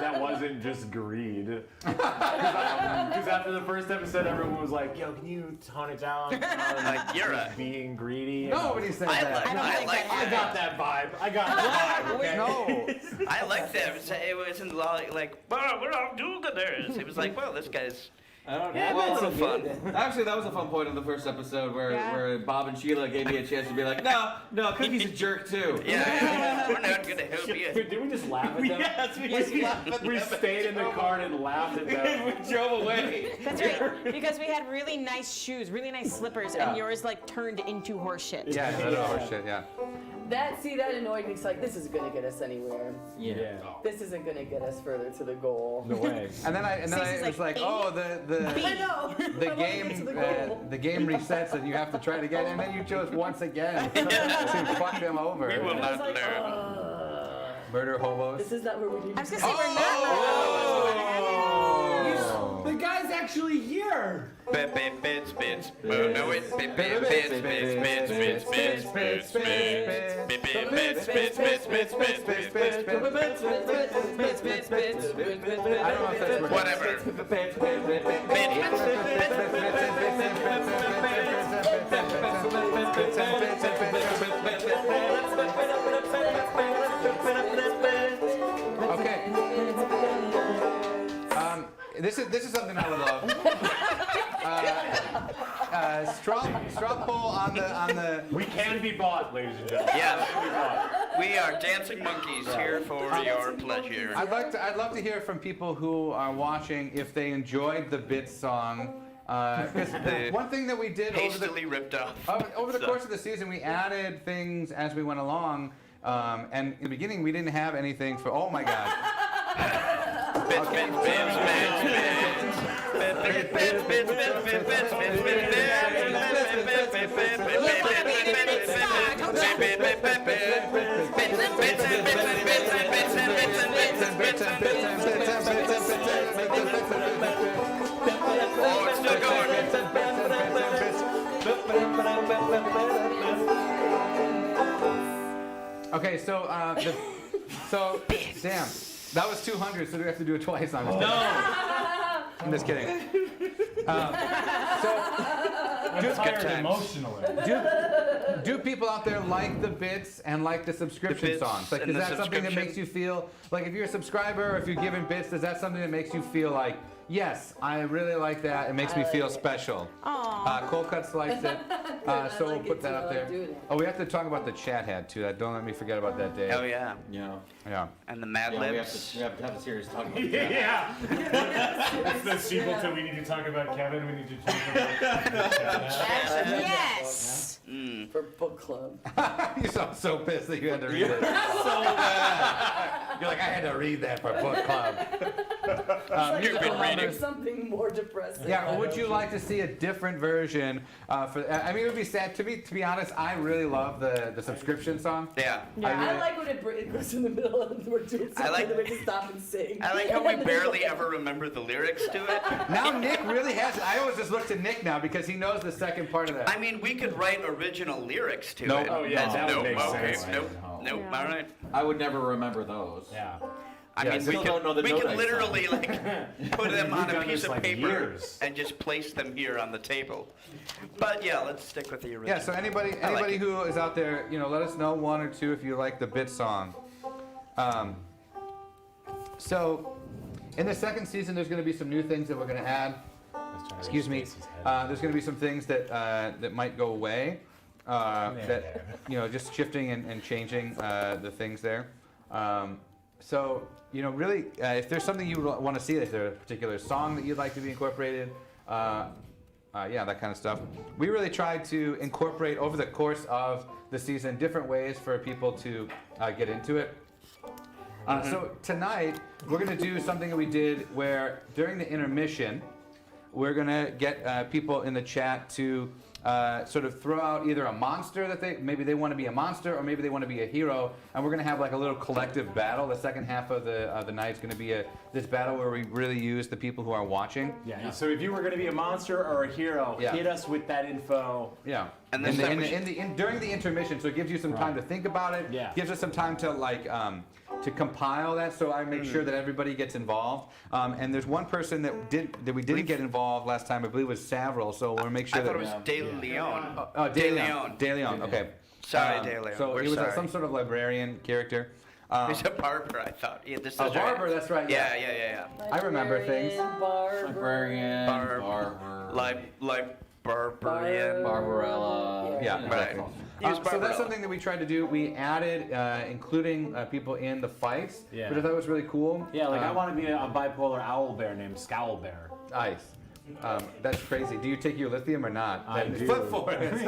That wasn't just greed. Because after the first episode, everyone was like, "Yo, can you tone it down?" Like, you're a. being greedy. Nobody said I that. like. I don't I think like. that I got that vibe. I got that vibe. Okay? No. I liked that. It wasn't like, well, we're all do-gooders. It was like, well, this guy's. I don't know. Yeah, Well, that's it's so fun. good. Actually, that was a fun point in the first episode where Bob and Sheila gave me a chance to be like, no, Cookie's a jerk too. Yeah, we're not gonna help you. Dude, did we just laugh at them? Yes, we just laughed at We them. stayed in the car and laughed at them. We drove away. That's right, because we had really nice shoes, really nice slippers, Yeah. and yours like turned into horse shit. Yeah, that's horse shit, yeah. That annoyed me. It's like, this isn't gonna get us anywhere. Yeah. This isn't gonna get us further to the goal. No way. And then I Stacey's was like, like, oh, I know. the game resets and you have to try it again, and then you chose once again to fuck them over. We will I was not like, learn. Murder hobos. this is not where we need I was to gonna say we're not. Oh. The guy's actually here. Bits. Oh, no, it's bits. I don't know if that's Whatever. Okay. This is something I would love. Straw poll on the. We can be bought, ladies and gentlemen. Yes, we are dancing monkeys here for your pleasure. I'd love to hear from people who are watching if they enjoyed the Bits song. Because one thing that we did Hastily ripped off. over the course of the season, we added things as we went along. And in the beginning, we didn't have anything for. Oh my God. Bits. Oh, it's still going. Okay, so damn, that was 200, so we have to do it twice. I'm just kidding. I'm tired emotionally. Do people out there like the bits and like the subscription bits songs? Like, and is the that something that subscription? makes you feel like if you're a subscriber or if you're given bits, is that something that makes you feel like, yes, I really like that. It makes me feel special. Cold Cuts likes it. So we'll put that up there. Oh, we have to talk about the chat head too. Don't let me forget about that, Dave. Oh yeah. Yeah. And the Mad Yeah, Libs. we have to have a serious talk about Yeah. It's the sequel to We Need to Talk About Kevin. We need to talk about. Yes. For book club. You sound so pissed that you had to read it. So bad. You're like, I had to read that for book club. Musical numbers. Something more depressing. Yeah, would you like to see a different version? I mean, it would be sad. To be honest, I really love the subscription song. Yeah. I like when it goes in the middle and we're doing something that makes us stop and sing. I like how we barely ever remember the lyrics to it. Now Nick really has it. I always just look to Nick now because he knows the second part of that. I mean, we could write original lyrics to Nope. it. Oh, yeah, that would make okay, sense. Nope. Nope. All right. I would never remember those. Yeah. I Yeah, mean, still don't know the we note could I literally like put them on a done piece this, of like, paper years. and just place them here on the table. But yeah, let's stick with the original. Yeah. So anybody it. who is out there, let us know one or two if you like the bit song. So in the second season, there's going to be some new things that we're going to add. Excuse me. There's going to be some things that might go away. That just shifting and changing the things there. So really, if there's something you want to see, if there's a particular song that you'd like to be incorporated, that kind of stuff. We really tried to incorporate over the course of the season different ways for people to get into it. So tonight we're going to do something that we did where during the intermission, we're going to get people in the chat to sort of throw out either a monster that they want to be a monster or maybe they want to be a hero, and we're going to have like a little collective battle. The second half of the night is going to be this battle where we really use the people who are watching. Yeah. So if you were going to be a monster or a hero, hit us with that info. Yeah. And then during the intermission, so it gives you some time to think about it. Yeah. Gives us some time to to compile that, so I make sure that everybody gets involved. And there's one person that we didn't get involved last time. I believe it was Savril. So we'll make sure I that thought it was De Leon. Oh, De Leon. De Leon. Okay. Sorry, De Leon. So We're he was sorry. some sort of librarian character. He's a barber, I thought. Yeah, this is A barber. That's right. Yeah. I remember things. Librarian, barber, Barbarian. Barbarella. Yeah, exactly. So that's Barbarella. something that we tried to do. We added, including people in the fights, Yeah. which I thought was really cool. Yeah, like I want to be a bipolar owl bear named Scowl Bear. Nice. That's crazy. Do you take your lithium or not? I Then do. Flip for it. That's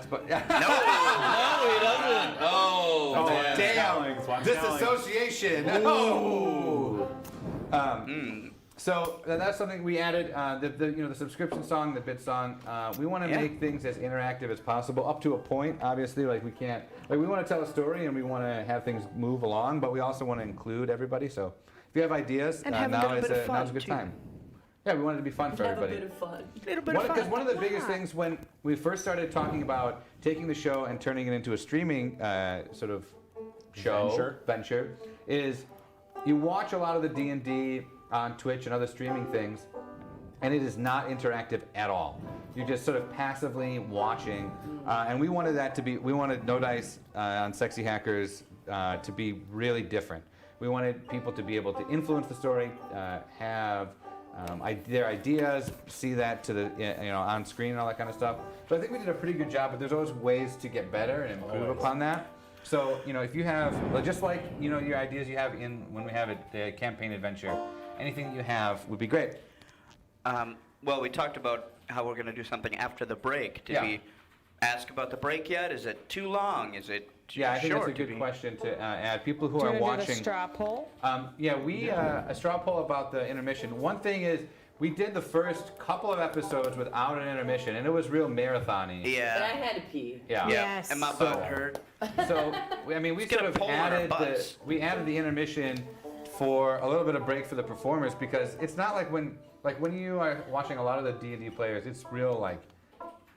No, he doesn't. Oh, man. damn. Disassociation. Oh. So that's something we added. The subscription song, the bit song. We want to make things as interactive as possible, up to a point. Obviously, we can't. We want to tell a story and we want to have things move along, but we also want to include everybody. So if you have ideas, And have now's a good time. Yeah, we wanted it to be fun for everybody. Have a bit of fun. Because one of the biggest things when we first started talking about taking the show and turning it into a streaming sort of show venture is you watch a lot of the D&D on Twitch and other streaming things, and it is not interactive at all. You're just sort of passively watching, and we wanted No Dice on Sexy Hackers to be really different. We wanted people to be able to influence the story, have their ideas, see that to the on screen and all that kind of stuff. So I think we did a pretty good job, but there's always ways to get better and improve upon that. So if you have just like your ideas you have when we have a campaign adventure, anything that you have would be great. Well, we talked about how we're going to do something after the break to be ask about the break yet? Is it too long? Is it too Yeah, I think that's short a to good be- question to add. People who Do you are want to do the watching. straw poll? Yeah, a straw poll about the intermission. One thing is, we did the first couple of episodes without an intermission, and it was real marathon-y. But I Yeah. had to pee. Yeah. Yes. And my So- butt hurt. So, I mean, we Let's get sort a of poll on our added butts. we added the intermission for a little bit of break for the performers, because it's not like when you are watching a lot of the D&D players, it's real like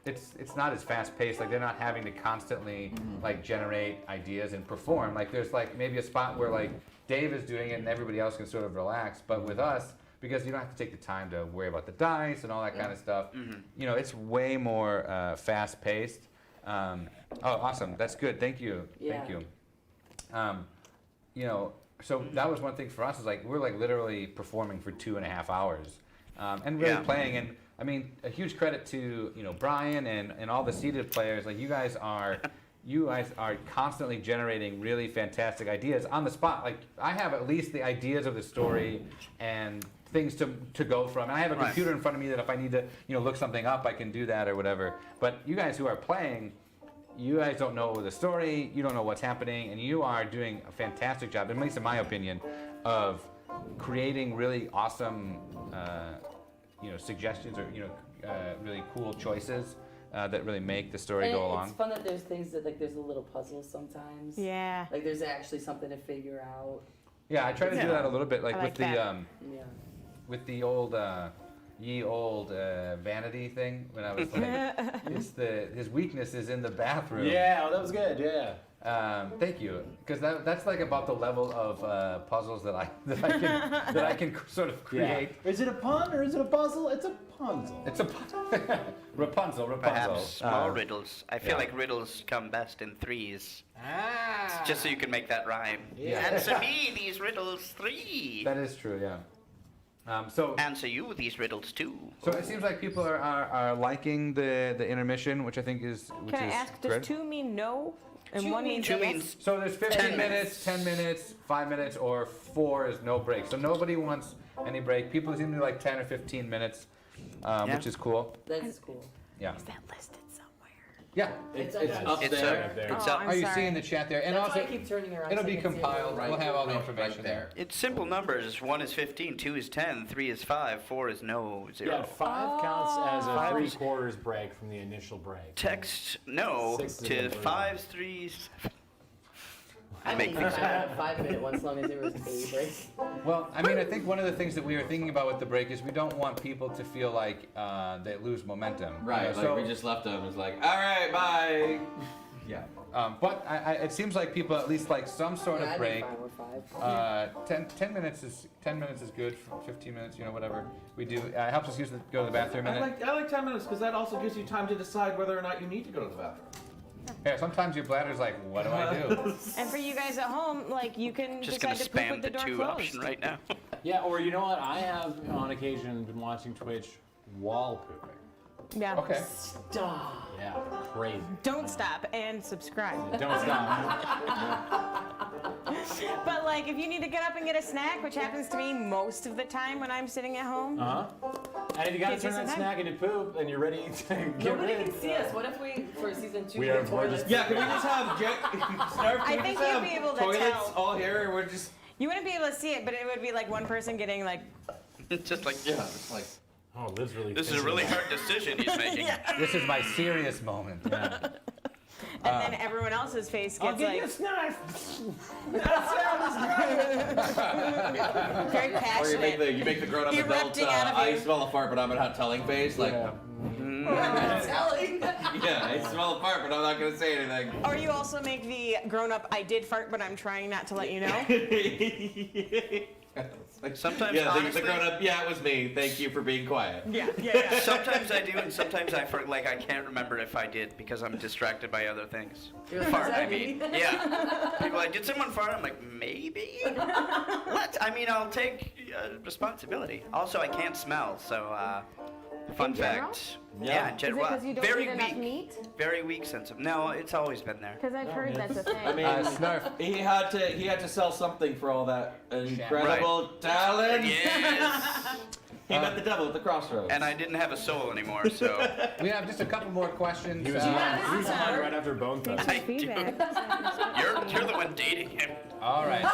it's not as fast paced. Like they're not having to constantly like generate ideas and perform. Like there's like maybe a spot where like Dave is doing it and everybody else can sort of relax. But with us, because you don't have to take the time to worry about the dice and all that kind of stuff, you know, it's way more fast paced. Oh, awesome! That's good. Thank you. Thank Yeah. you. You know, so that was one thing for us. Is like we're like literally performing for 2.5 hours, and really Yeah. playing. And I mean, a huge credit to Brian and all the seated players. Like you guys are constantly generating really fantastic ideas on the spot. Like I have at least the ideas of the story and things to go from. And I have a Right. computer in front of me that if I need to look something up, I can do that or whatever. But you guys who are playing, you guys don't know the story, you don't know what's happening, and you are doing a fantastic job, at least in my opinion, of creating really awesome suggestions or really cool choices that really make the story And go it's along. fun that there's things that like there's a little puzzle sometimes. Yeah. Like there's actually something to figure out. Yeah, I try to do that a little bit, like I with like the that. Yeah. with the old ye old vanity thing when I was like, his weakness is in the bathroom. Yeah, that was good. Yeah. Thank you, because that's like about the level of puzzles that I can sort of create. Yeah. Is it a pun or is it a puzzle? It's a puzzle. It's a Rapunzel. Perhaps small Uh, riddles. I feel yeah. like riddles come best in threes. Ah. Just so you can make that rhyme. Yeah. Answer me these riddles 3. That is true, yeah. So Answer you these riddles 2. it seems like people are liking the intermission, which I think is Can I ask, does great. 2 mean no? And Two 1 means Two yes? means So there's 15 10 minutes, 10 minutes, 5 minutes, or 4 is no break. So nobody wants any break. People seem to do like 10 or 15 minutes, Yeah. which is cool. That's cool. Yeah. Is that listed somewhere? Yeah. It's It's up It's there. up. there. It's Oh, up. I'm Are you sorry. seeing the chat there? And That's also, why I keep turning around. it'll so be I can see it. compiled. We'll have all the information there. It's simple numbers. 1 is 15, 2 is 10, 3 is 5, 4 is no, 0. Yeah, 5 counts as a Five is- 3/4 break from the initial break. Text no 6 is to a 5, 3, 7. I Make make things a 5-minute one as long as there was a break. Well, I mean, I think one of the things that we were thinking about with the break is we don't want people to feel like they lose momentum. Right, like we just left them. It's like, all right, bye. Yeah. But it seems like people at least like some sort Yeah, of I break. think 5 or 5. 10 minutes is good. 15 minutes, whatever we do. It helps us go to the bathroom. I And like 10 minutes because that also gives you time to decide whether or not you need to go to the bathroom. yeah, sometimes your bladder's like, what do I do? And for you guys at home, like you can Just gonna decide to poop spam with the the door 2 closed. option right now. Yeah, or you know what? I have on occasion been watching Twitch while pooping. Yeah. Okay. Stop. Yeah, crazy. Don't stop and subscribe. Don't stop. But like, if you need to get up and get a snack, which happens to me most of the time when I'm sitting at home. And if you gotta Gives you turn that some snack into poop and you're ready to get Nobody rid can see us. What if we, for season 2, We the are- we're toilets? just- Yeah, can we just have Snarf, I can we think just you'd have be able to toilets tell. all here and we're just... You wouldn't be able to see it, but it would be like one person getting like. Just like, Yeah, it's like... Oh, Liv's really this is a thinking really about hard decision he's making. This is my serious moment. it. And then everyone else's face I'll gets give like you a snack. very Or you make passionate. the grown-up adult, Erupting out of I you. smell a fart, but I'm not telling face. Like, Telling. yeah, I smell a fart, but I'm not going to say anything. Or you also make the grown-up I did fart, but I'm trying not to let you know. Like, Sometimes, yeah, honestly, the grown-up, yeah, it was me. Thank you for being quiet. Yeah. sometimes I do, and sometimes I I can't remember if I did because I'm distracted by other things. You're like, Fart, "Is that I mean. me?" Yeah. People are like, did someone fart? I'm like, maybe. I'll take responsibility. Also, I can't smell, so fun In general? fact. Yeah. in Is it general. because you don't Very eat enough weak. meat? Very weak sense of. No, it's always been there. Because I've heard that's a thing. I mean, Snarf. he had to sell something for all that incredible talent. Yes. He met the devil at the crossroads. And I didn't have a soul anymore, so. We have just a couple more questions. He was on right after Bone Thugs. I do. You're the one dating him. All right.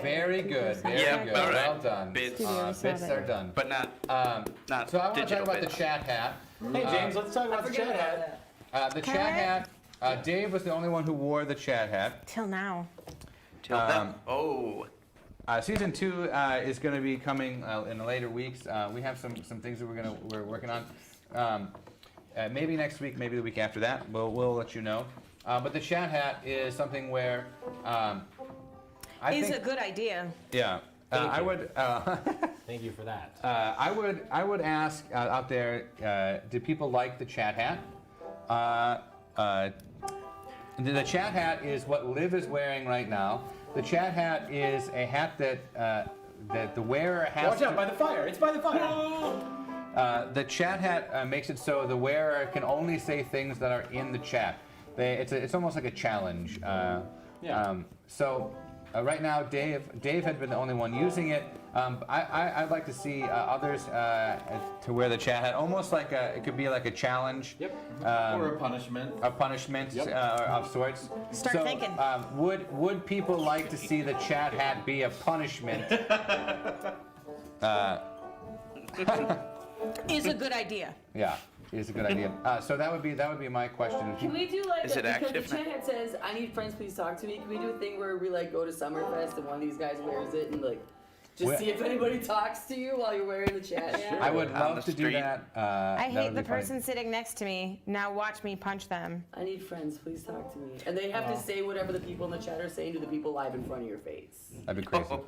Very good. Very Yep, good. all right. Well done. Bits. Bits are done. But not So I want to talk digital about the bits. chat hat. Hey, James, let's talk about the Forget chat about hat. that. The chat hat. Dave was the only one who wore the chat hat. Till now. Till then. Oh. Season 2 is going to be coming in the later weeks. We have some things that we're working on. Maybe next week, maybe the week after that. We'll let you know. But the chat hat is something where It's a good idea. Yeah. I would. Thank you for that. I would ask out there. Do people like the chat hat? The chat hat is what Liv is wearing right now. The chat hat is a hat that the wearer has. Watch out! By the fire! It's by the fire! The chat hat makes it so the wearer can only say things that are in the chat. It's almost like a challenge. So right now, Dave had been the only one using it. I'd like to see others to wear the chat hat, almost like it could be like a challenge. Yep. Or a punishment. A punishment of sorts. Start thinking. Would people like to see the chat hat be a punishment? Is a good idea. Yeah, it's a good idea. So that would be my question. Can we do like Is it because active the chat hat says, "I need friends, please talk to me." Can we do a thing where we like go to Summerfest and one of these guys wears it and like just see if anybody talks to you while you're wearing the chat hat? I would On love the to do street. that. I that hate would the be fun. person sitting next to me. Now watch me punch them. I need friends, please talk to me. And they have to say whatever the people in the chat are saying to the people live in front of your face. That'd be crazy.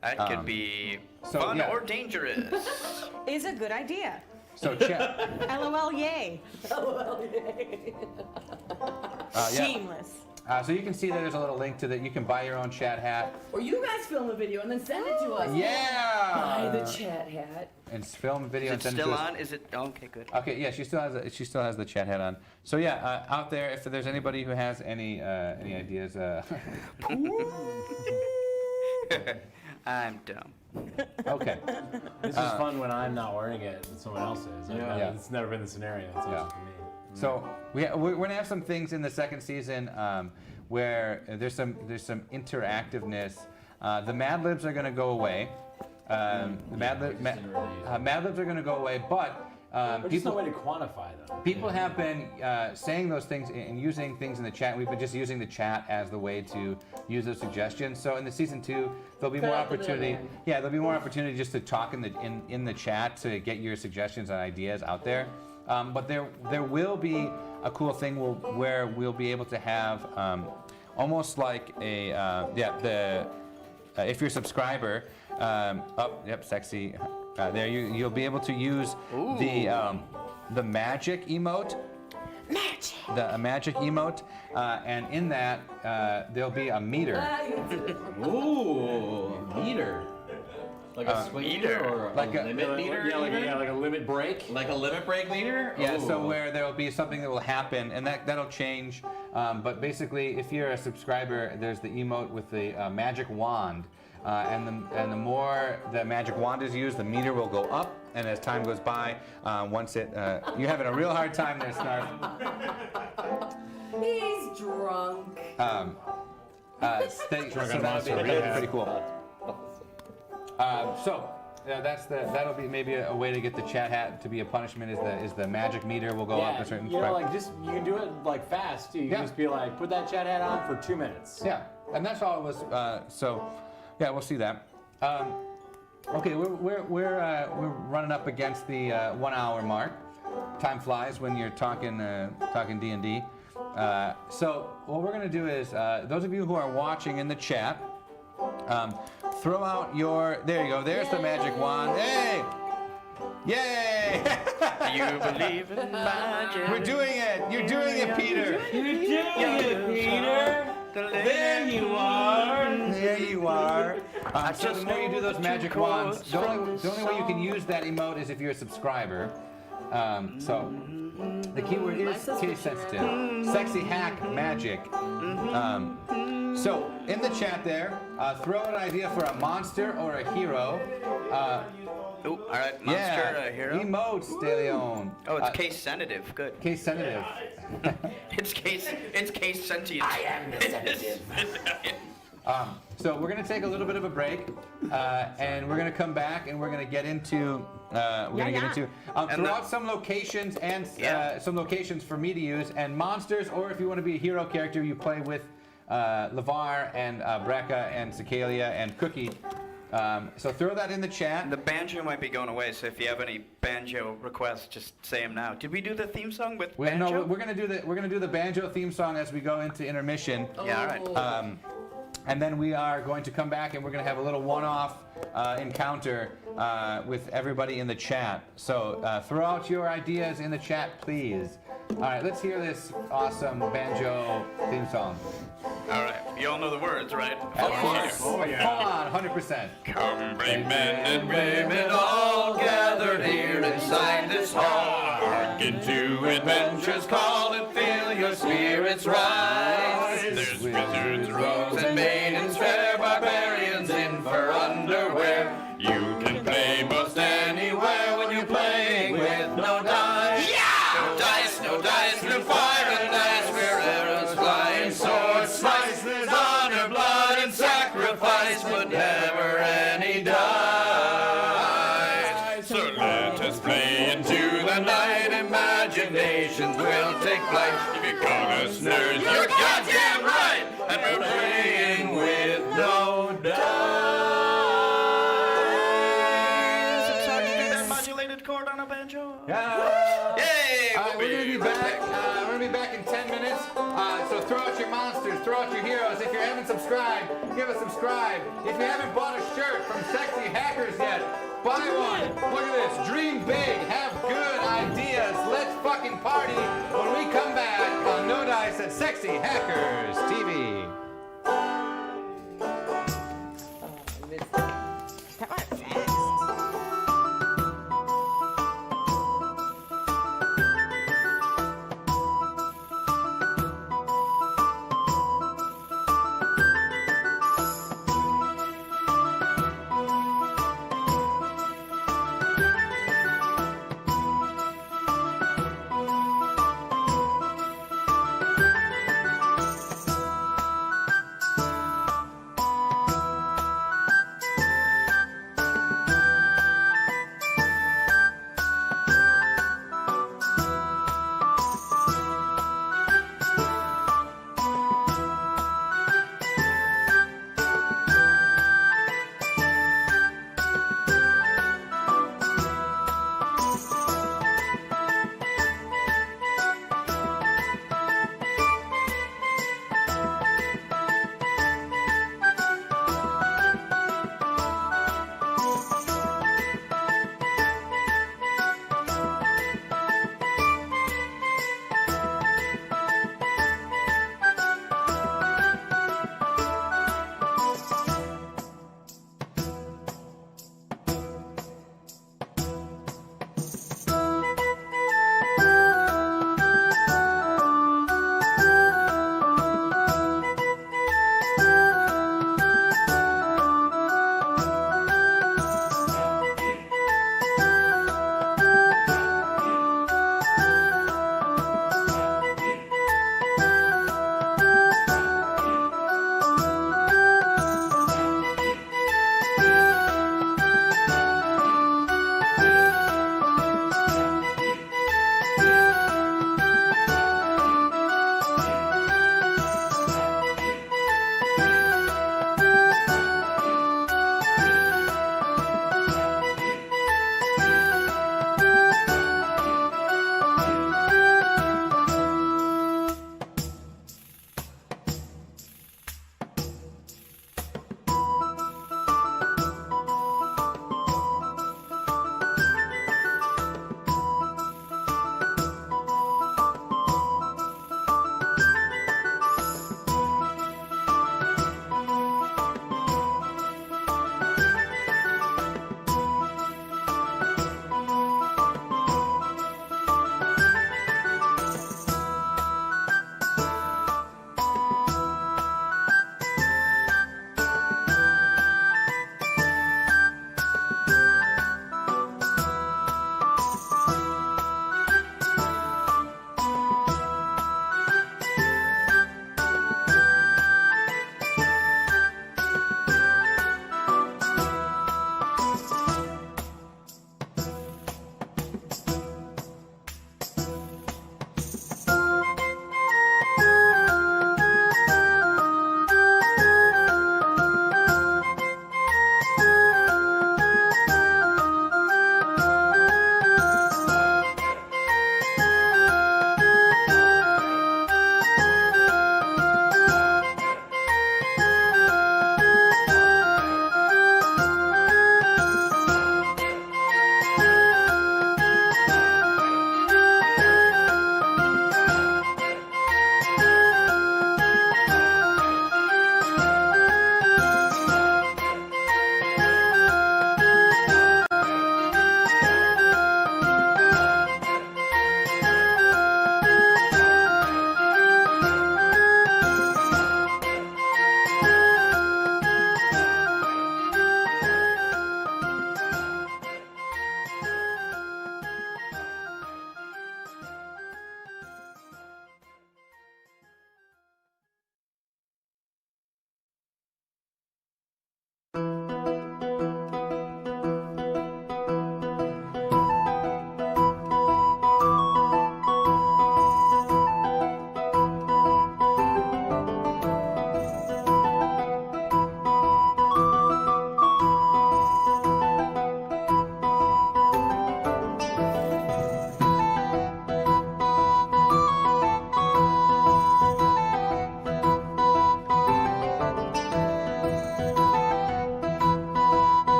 That could be so, fun yeah. or dangerous. Is a good idea. So chat. LOL, yay. LOL, yay. Shameless. So you can see that there's a little link to that. You can buy your own chat hat. Or you guys film a video and then send it to us. Yeah. Buy the chat hat. And film a video Is and it send still it to us. on? Is it? Oh, okay, good. Okay, yeah, she still has the chat hat on. So yeah, out there, if there's anybody who has any ideas, I'm dumb. okay. This is fun when I'm not wearing it and someone else is. Yeah. It's never been the scenario. It's always for me. So we're gonna have some things in the second season where there's some interactiveness. The Mad Libs are gonna go away. Mad Libs are gonna go away, but There's just no way to quantify them. people have been saying those things and using things in the chat. We've been just using the chat as the way to use those suggestions. So in the season 2, there'll be more out the opportunity. middleman. Yeah, there'll be more opportunity just to talk in the chat to get your suggestions and ideas out there. But there will be a cool thing where we'll be able to have almost like a if you're a subscriber. Sexy. There you'll be able to use the magic emote. Magic. The magic emote, and in that there'll be a meter. Ooh, meter. Like a swing meter or like a a- limit meter? Like a limit break. Like a limit break meter? Yeah, so Ooh. where there'll be something that will happen, and that'll change. But basically, if you're a subscriber, there's the emote with the magic wand, and the more the magic wand is used, the meter will go up. And as time goes by, once you're having a real hard time there, Snarf. He's drunk. So that'll be pretty cool. That'll be maybe a way to get the chat hat to be a punishment. Is the magic meter will go up a certain. You know, like you can do it like fast too. You can just be like, put that chat hat on for 2 minutes. Yeah, and that's all it was. Yeah, we'll see that. Okay, we're running up against the 1 hour mark. Time flies when you're talking D&D. So what we're gonna do is those of you who are watching in the chat, throw out your. There you go. There's the magic wand. Hey! Yay! You believe in magic. We're doing it. You're doing it, Peter. You're doing it, Peter. There you are. There you are. So the more you do those magic wands, the only way you can use that emote is if you're a subscriber. So the keyword is case sensitive. Sexy hack magic. So in the chat there, throw an idea for a monster or a hero. All right, monster hero. Emotes, De Leon. Oh, it's case sensitive. Good. Case sensitive. It's case sentient. I am the sedative. So we're going to take a little bit of a break, and we're going to come back, and we're going to get into throw out some locations and some locations for me to use, and monsters, or if you want to be a hero character, you play with LeVar and Brekka and Cicalia and Cookie. So throw that in the chat. The banjo might be going away, so if you have any banjo requests, just say them now. Did we do the theme song with banjo? No, we're gonna do the banjo theme song as we go into intermission. Yeah, all right. And then we are going to come back and we're going to have a little one-off encounter with everybody in the chat. So throw out your ideas in the chat, please. All right, let's hear this awesome banjo theme song. All right, you all know the words, right? Of course. Oh, yeah. Come on, 100%. Come, brave men and women, all gathered here inside this hall. Hearken to adventures call and feel your spirits rise. There's wizards, rogues, and maidens fair, barbarians in fur underwear. You can play most anywhere when you're playing with no dice. No dice, no fire and ice, where arrows fly and swords slice. There's honor, blood, and sacrifice, but never any dice. So let us play into the night, imaginations will take flight. If you call us nerds, you're goddamn right, and we're playing with no dice. I'm sorry to do that modulated chord on a banjo. Yeah. We're We're gonna be back in 10 minutes. So throw out your monsters, throw out your heroes. If you haven't subscribed, give us subscribe. If you haven't bought a shirt from Sexy Hackers yet, buy one. Look at this. Dream big. Have good ideas. Let's fucking party when we come back on No Dice at Sexy Hackers TV. Come on, fast.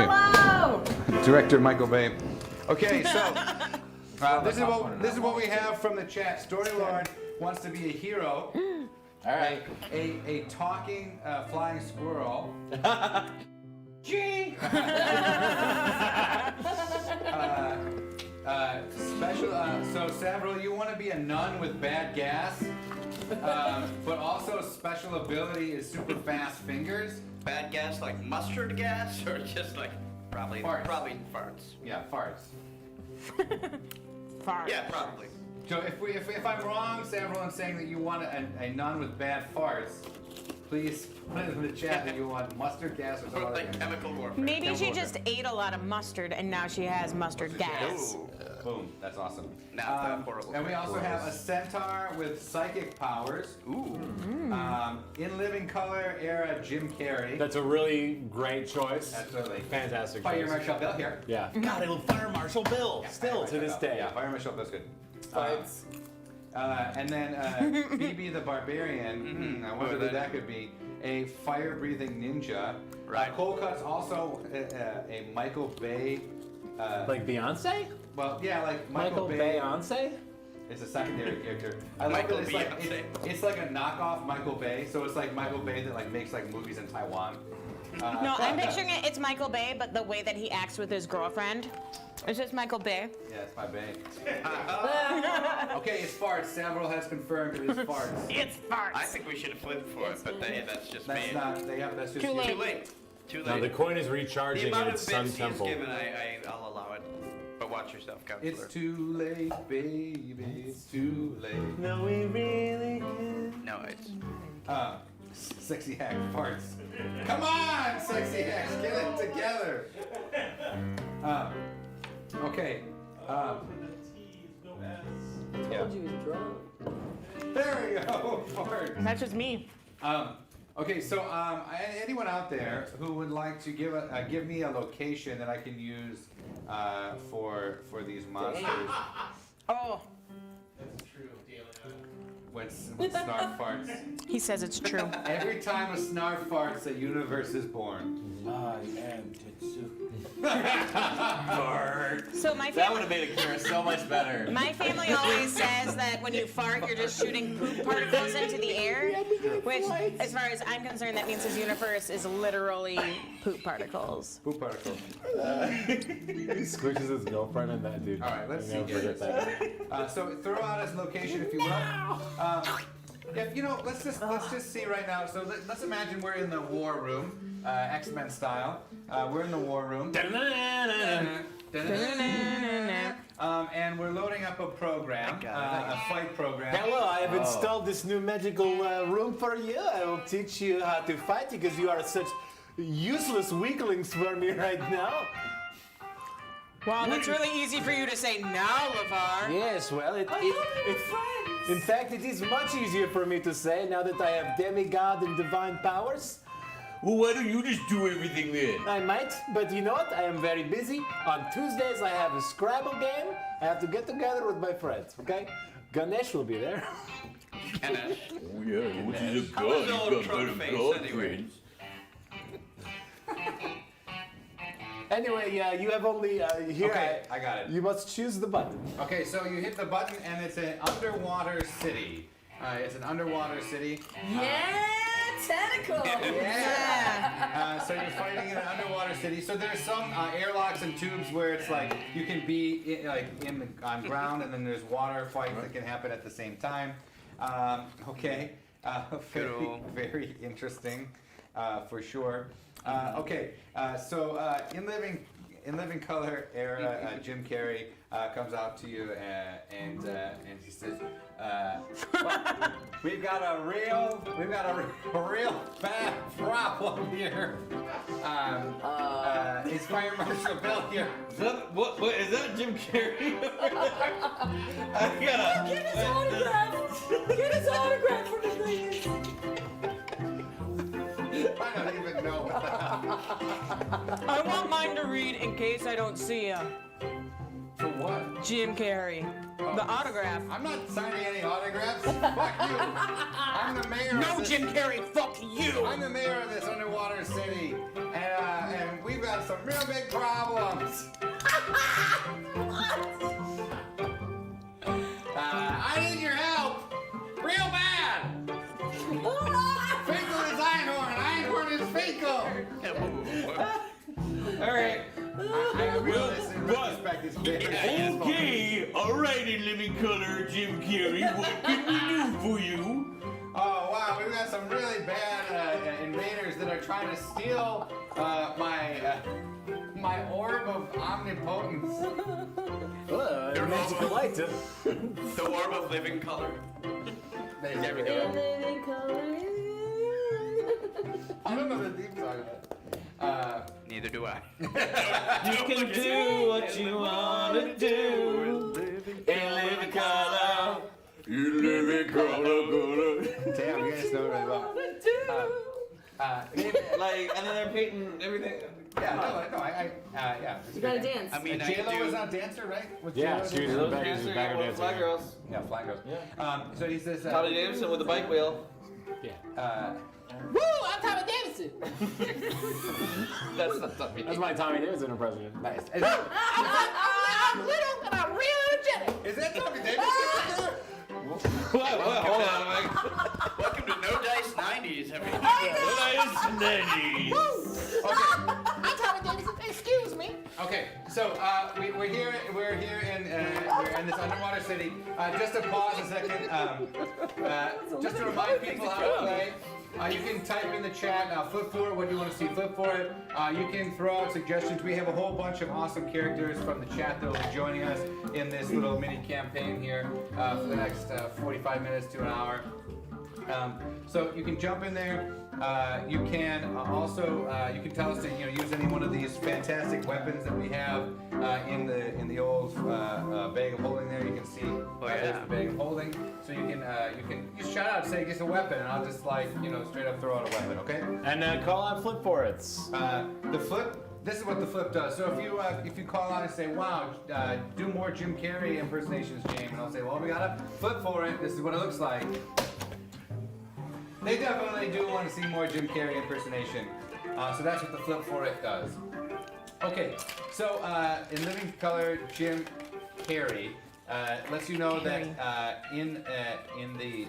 Hello! Director Michael Bay. Okay, so this is what we have from the chat. Storylord wants to be a hero. All right. A talking flying squirrel. Gee. Special. So Savril, you want to be a nun with bad gas, but also special ability is super fast fingers. Bad gas like mustard gas, or just like probably Farts. farts. Yeah, farts. Far. Yeah, probably. So if I'm wrong, Savril, in saying that you want a nun with bad farts, please put it in the chat that you want mustard gas or some other Like thing. chemical warfare. Maybe she just ate a lot of mustard and now she has mustard gas. Ooh. Boom, that's awesome. Not that horrible. And we also have a centaur with psychic powers. Ooh. In Living Color era Jim Carrey. That's a really great choice. Absolutely. Fantastic Fire choice. Marshal Bill here. Yeah. God, I love Fire Marshal Bill. Still to this day. Yeah, Fire Marshal Bill's good. Fights. And then BB the Barbarian. I wonder who that could be. A fire-breathing ninja. Right. Cold Cut's also a Michael Bay. Like Beyonce? Well, yeah, like Michael Beyonce? It's a secondary character. I like Michael that it's like Beyonce. it's like a knockoff Michael Bay. So it's like Michael Bay that like makes like movies in Taiwan. No, I'm picturing it's Michael Bay, but the way that he acts with his girlfriend. It's just Michael Bay. Yeah, it's my Bay. Okay, it's farts. Savril has confirmed it is farts. It's farts. I think we should have flipped for it, but that's just That's me. not. That's just Too you. late. Too late. Too No, late. the coin is The recharging amount in of its bits sun he's temple. given, I'll allow it. But watch yourself, counselor. It's too late, baby. It's too late. No, we really can. No, it's. Sexy hack farts. Come on, sexy hacks, get it together. Okay. Yeah. Told you he was drunk. There we go. Fart. That's just me. Okay, so anyone out there who would like to give me a location that I can use for these monsters Oh, when Snarf farts. he says it's true. Every time a Snarf farts, a universe is born. I am Tetsu. So my That family, would have made Akira so much better. my family always says that when you fart, you're just shooting poop particles into the air. Which, as far as I'm concerned, that means his universe is literally poop particles. Poop particle. He squishes his girlfriend and that dude. All right, let's I'll see. never forget that. So throw out his location if you will. If you know, let's just see right now. So let's imagine we're in the war room, X-Men style. We're in the war room. And we're loading up a program, a fight program. Hello, I have installed this new magical room for you. I will teach you how to fight because you are such useless weaklings for me right now. Wow, that's really easy for you to say now, LeVar. Yes, well, in fact, it is much easier for me to say now that I have demigod and divine powers. Well, why don't you just do everything then? I might, but you know what? I am very busy. On Tuesdays, I have a Scrabble game. I have to get together with my friends, okay? Ganesh will be there. Ganesh. Oh yeah, which is a How is old Trump face anyway? Anyway, you have only here. Okay, I got it. You must choose the button. Okay, so you hit the button and it's an underwater city. It's an underwater city. Yeah, tentacle. Yeah. So you're fighting in an underwater city. So there's some airlocks and tubes where it's like you can be on ground, and then there's water fights that can happen at the same time. Okay. Very interesting, for sure. Okay. So in Living Color era, Jim Carrey comes out to you and he says, well, we've got a real bad problem here. Is Fire Marshal Bill here? Is that, what is that Jim Carrey? I gotta. Get his autograph. Get his autograph for me, please. I don't even know what I want mine to read in case I don't see ya. for what. Jim Carrey. The autograph. I'm not signing any autographs. Fuck you. I'm the mayor. No, of this, Jim Carrey, fuck you! I'm the mayor of this underwater city, and we've got some real big problems. I need your help, real bad. Finkel is Einhorn. Einhorn is Finkel. All right. I realize in retrospect it's big. Okay, alrighty, Living Color, Jim Carrey, what can we do for you? Oh wow, we've got some really bad invaders that are trying to steal my orb of omnipotence. Your magical light. The orb of living color. There we go. I don't know the theme song of it. Neither do I. You can do what you wanna do. In living color. You live in color. Damn, you guys know really well. Like, and then they're painting everything. Yeah, yeah. You gotta dance. I mean, I J-Lo do. is not a dancer, right? What's Yeah, J-Lo she was doing? in the back of Fly Girls. Yeah, Fly Girls. Yeah. So he says. Tommy Davidson with the bike wheel. Woo! I'm Tommy Davidson. That's not Tommy. That's my Tommy Davidson impression. Nice. I'm little and I'm real energetic. Is that Tommy Davidson? Hold on. Welcome to No Dice 90s, everybody. I'm Tommy Davidson. Excuse me. Okay, so we're here in this underwater city. Just to pause a second, just to remind people how to play. You can type in the chat, flip for it, what do you want to see, flip for it. You can throw out suggestions. We have a whole bunch of awesome characters from the chat that will be joining us in this little mini campaign here for the next 45 minutes to an hour. So you can jump in there. You can also you can tell us to use any one of these fantastic weapons that we have in the old bag of holding there. You can see there's the bag of holding. So you can just shout out, say, "Get a weapon," and I'll just straight up throw out a weapon. Okay? And call out flip for it. The flip. This is what the flip does. So if you call out and say, "Wow, do more Jim Carrey impersonations, James," and I'll say, "Well, we gotta flip for it. This is what it looks like." They definitely do want to see more Jim Carrey impersonation. So that's what the flip for it does. Okay, so in living color, Jim Carrey lets you know that in the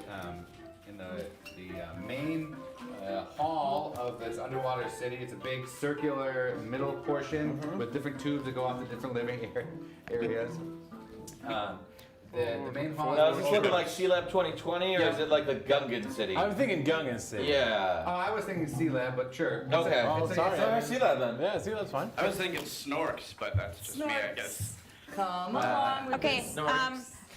main hall of this underwater city, it's a big circular middle portion with different tubes that go off to different living areas. The main hall. Now, is this looking like C-Lab 2020, or is it like the Gungan City? I'm thinking Gungan City. Yeah. I was thinking C-Lab, but sure. Okay. Sorry. C-Lab then. Yeah, see, that's fine. I was thinking Snorks, but that's just me, I guess. Come along with Okay, this.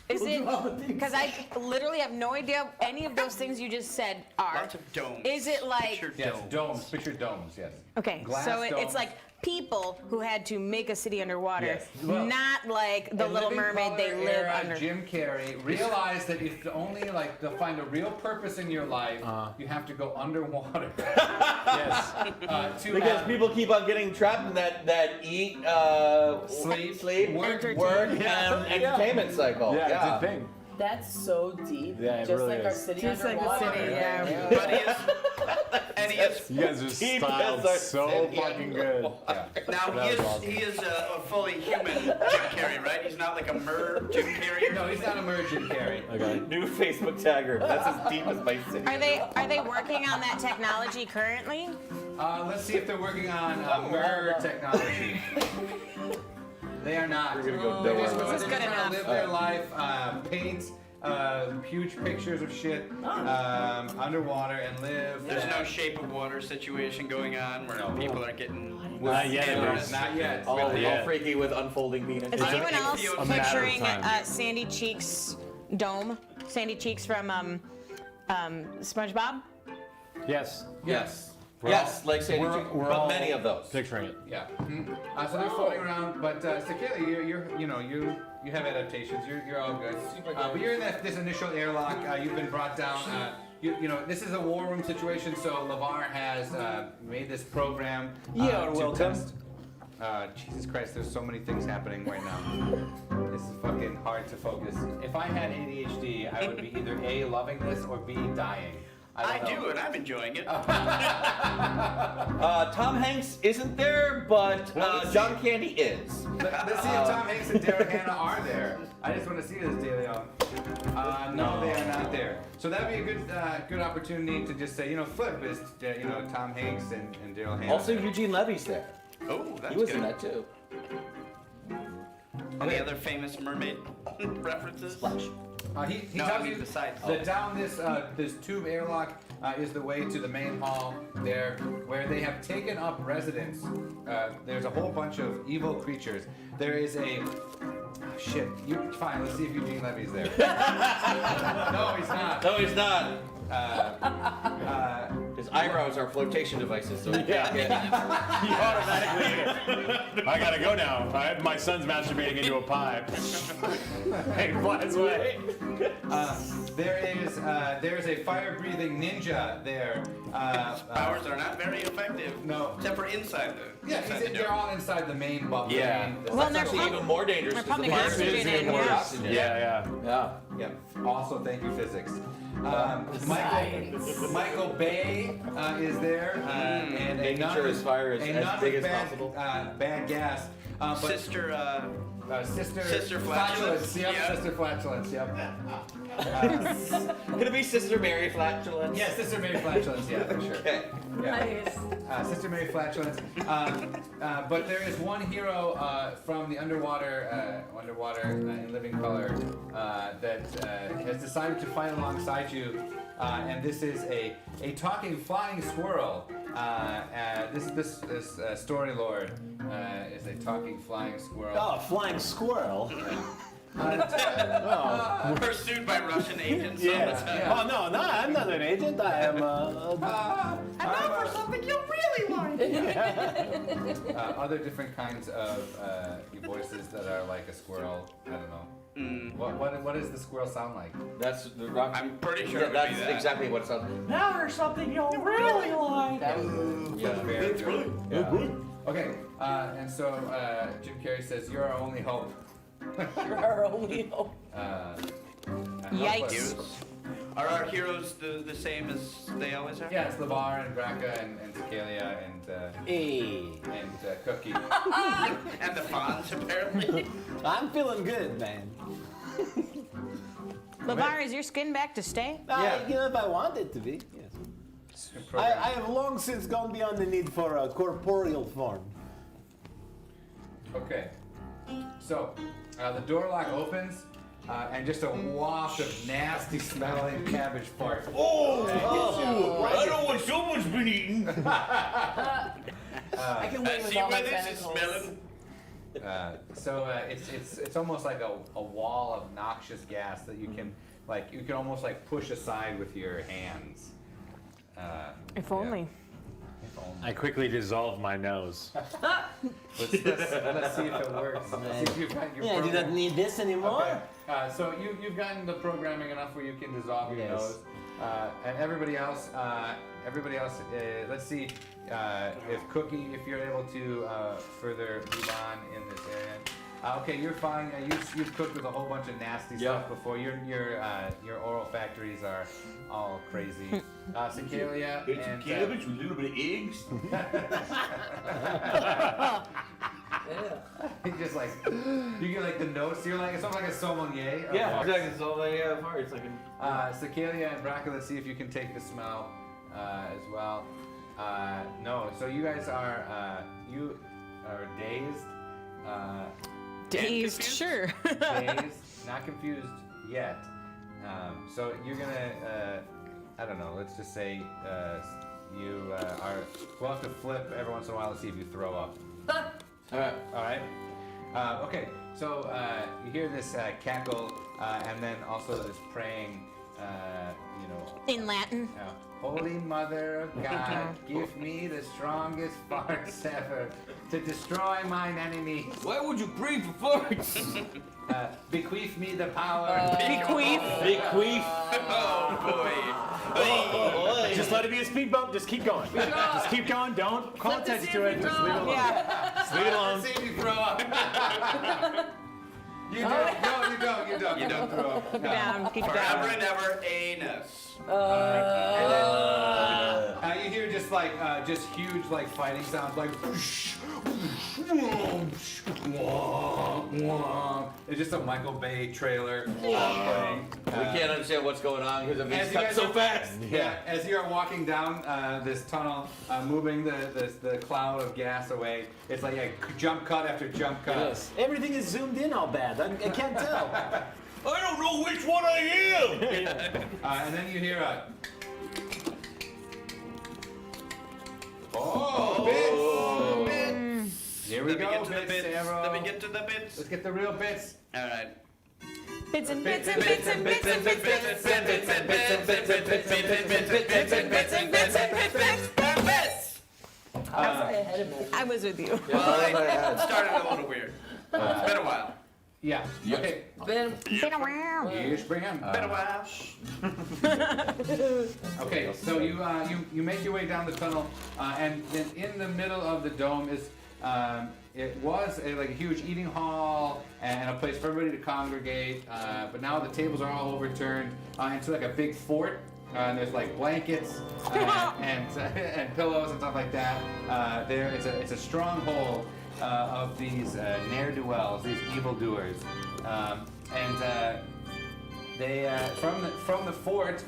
is it, because I literally have no idea any of those things you just said are. Lots of domes. Is it like, Picture Yes, domes. domes. Picture domes. Yes. okay, Glass so it's domes. like people who had to make a city underwater, Yes. Well, not like the In Little Living Mermaid, they Color live era, under. Jim Carrey realized that if only to find a real purpose in your life, you have to go underwater. Yes. To Because people keep on getting trapped in that eat, sleep, work, and entertainment cycle. Yeah, it's a thing. That's so deep. Yeah, it just really like our is. city Just like the underwater. city, yeah. But he is, You guys are Team styled Desert so City fucking good. now That was awesome. he is a fully human Jim Carrey, right? He's not like a Jim Carrey. No, he's not a merge Jim Carrey. Okay. New Facebook tagger. That's as deep as my city. Are they working on that technology currently? Let's see if they're working on mirror technology. They are not. We're gonna go They're nowhere just with This is good trying to enough. live their life, paint huge pictures of shit underwater and live. There's no Shape of Water situation going on where people are getting Not yet. hammered. Not yet. all Yeah. freaky with unfolding penis. Is anyone else a matter of picturing time. Sandy Cheeks dome? Sandy Cheeks from SpongeBob? Yes. Yes. Yes, like Sadie We're- Chick, we're but all many of those. Picturing it. Yeah. So they're floating around, but Sakila, you have adaptations. You're all good. But you're in this initial airlock. You've been brought down. This is a war room situation, so LeVar has made this program. You're to welcome. test. Jesus Christ, there's so many things happening right now. This is fucking hard to focus. If I had ADHD, I would be either A, loving this, or B, dying. I do, and I'm enjoying it. Tom Hanks isn't there, but John Candy is. Let's see if Tom Hanks and Daryl Hannah are there. I just want to see this, DeLeon. No, they are not there. So that'd be a good opportunity to just say, Flip is, Tom Hanks and Daryl Hannah. Also, Eugene Levy's there. Oh, that's He was good. in that too. Any other famous mermaid references? Splash. He No, tells I mean you besides. that down this tube airlock is the way to the main hall there, where they have taken up residence. There's a whole bunch of evil creatures. There is a shit. Fine. Let's see if Eugene Levy's there. No, he's not. No, he's not. His eyebrows are flotation devices, so he can't get. You automatically. I gotta go now. My son's masturbating into a pipe. Hey, flies away. There's a fire-breathing ninja there. Powers are not very effective. No. Except for inside the. Yeah, inside the they're all inside the main bubble. Yeah. Well, they're actually even more dangerous. They're 'cause pumping the oxygen fire is in, even more yeah. oxygen. Yeah. Yeah. Also, thank you, physics. Michael Bay is there, and Making sure his fire is as big as bad, possible. Bad gas. But Sister Flatulence. Yep, Yeah. Sister Flatulence. Yep. Could it be Sister Mary Flatulence? Yeah, Sister Mary Flatulence. Yeah, for sure. Okay. Yeah. Nice. Sister Mary Flatulence. But there is one hero from the underwater in living color that has decided to fight alongside you, and this is a talking flying squirrel. This story lord is a talking flying squirrel. Oh, flying squirrel. Pursued by Russian agents. Yes. Yeah. Oh no, I'm not an agent. I am. And now for Something you really like. other different kinds of voices that are like a squirrel. I don't know. What does the squirrel sound like? That's the rock. I'm pretty sure Yeah, it would that's be that. exactly what it sounds like. Now there's something you'll really like. That was Yeah, very good. Yeah. Okay, and so Jim Carrey says, "You're our only hope." our only hope. Yikes. Are our heroes the same as they always are? Yeah, it's LeVar and Braca and Tecalia and Cookie. And the Fonz, apparently. I'm feeling good, man. LeVar, is your skin back to stay? Yeah. If I want it to be, yes. I have long since gone beyond the need for a corporeal form. Okay, so the door lock opens. And just a waft of nasty smelling cabbage fart. I know what someone's been eating. I can wait with See all my where this is tentacles. smelling. So it's almost like a wall of noxious gas that you can almost like push aside with your hands. If only. I quickly dissolve my nose. Let's see if it works. Let's see if you've got your program. need this anymore. Okay. So you've gotten the programming enough where you can dissolve your nose. And everybody else, let's see if Cookie, if you're able to further move on in this area. Okay, you're fine. You've cooked with a whole bunch of nasty stuff before. Your oral factories are all crazy. Cicalia and cabbage with a little bit of eggs. you just like you get like the notes. You're like it's almost like a sommelier. Yeah, exactly. It's all they have for. It's like Cicalia and Braca, let's see if you can take the smell as well. No, so you guys are dazed. Dazed, sure. Dazed, not confused yet. So you're gonna, I don't know. Let's just say you are. We'll have to flip every once in a while to see if you throw up. all right. All right. Okay. So you hear this cackle, and then also this praying. In Latin. Holy Mother of God, give me the strongest farts ever to destroy mine enemies. Why would you pray for farts? Bequeath me the power. Bequeath. Bequeath. Oh boy. Just let it be a speed bump. Just keep going. Just keep going. Don't call attention to it. Just leave it alone. Yeah. Just leave it alone. See if you throw up. You don't. No, you don't. You don't throw up. Keep it down. Keep it Forever down. and ever, anus. You hear just like just huge like fighting sounds like whoosh, whoosh, whoosh, wah, wah. It's just a Michael Bay trailer playing. We can't understand what's going on because of As this you stuff guys so are- fast. Yeah, as you are walking down this tunnel, moving the cloud of gas away, it's like a jump cut after jump cut. Yes. Everything is zoomed in all bad. I can't tell. I don't know which one I am. And then you hear a. Oh, bits! Here we Let me go, get to the bits, bits. Sarah. Let me get to the bits. Let's get the real bits. All right. Bits and bits and bits and bits and bits and bits and bits and bits and bits and bits and bits and bits and bits and bits and bits and bits. I was with you. Well, it started a little weird. It's been a while. Yeah. Okay. Then Yes, bring him. Been a while. Okay, so you make your way down the tunnel, and then in the middle of the dome is it was like a huge eating hall and a place for everybody to congregate. But now the tables are all overturned into like a big fort. And there's like blankets and pillows and stuff like that. It's a stronghold of these ne'er-do-wells, these evildoers, and they from the fort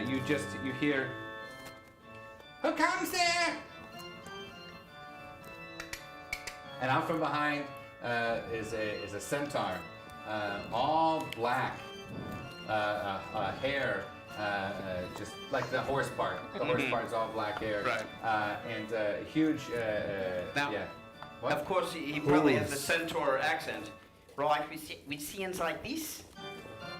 you hear, "Who comes there?" And out from behind is a centaur, all black. Hair, just like the horse part. The horse part is all black hair. Right. And huge. Now, yeah. What? Of course, he probably has the centaur accent. Right, with scenes like this,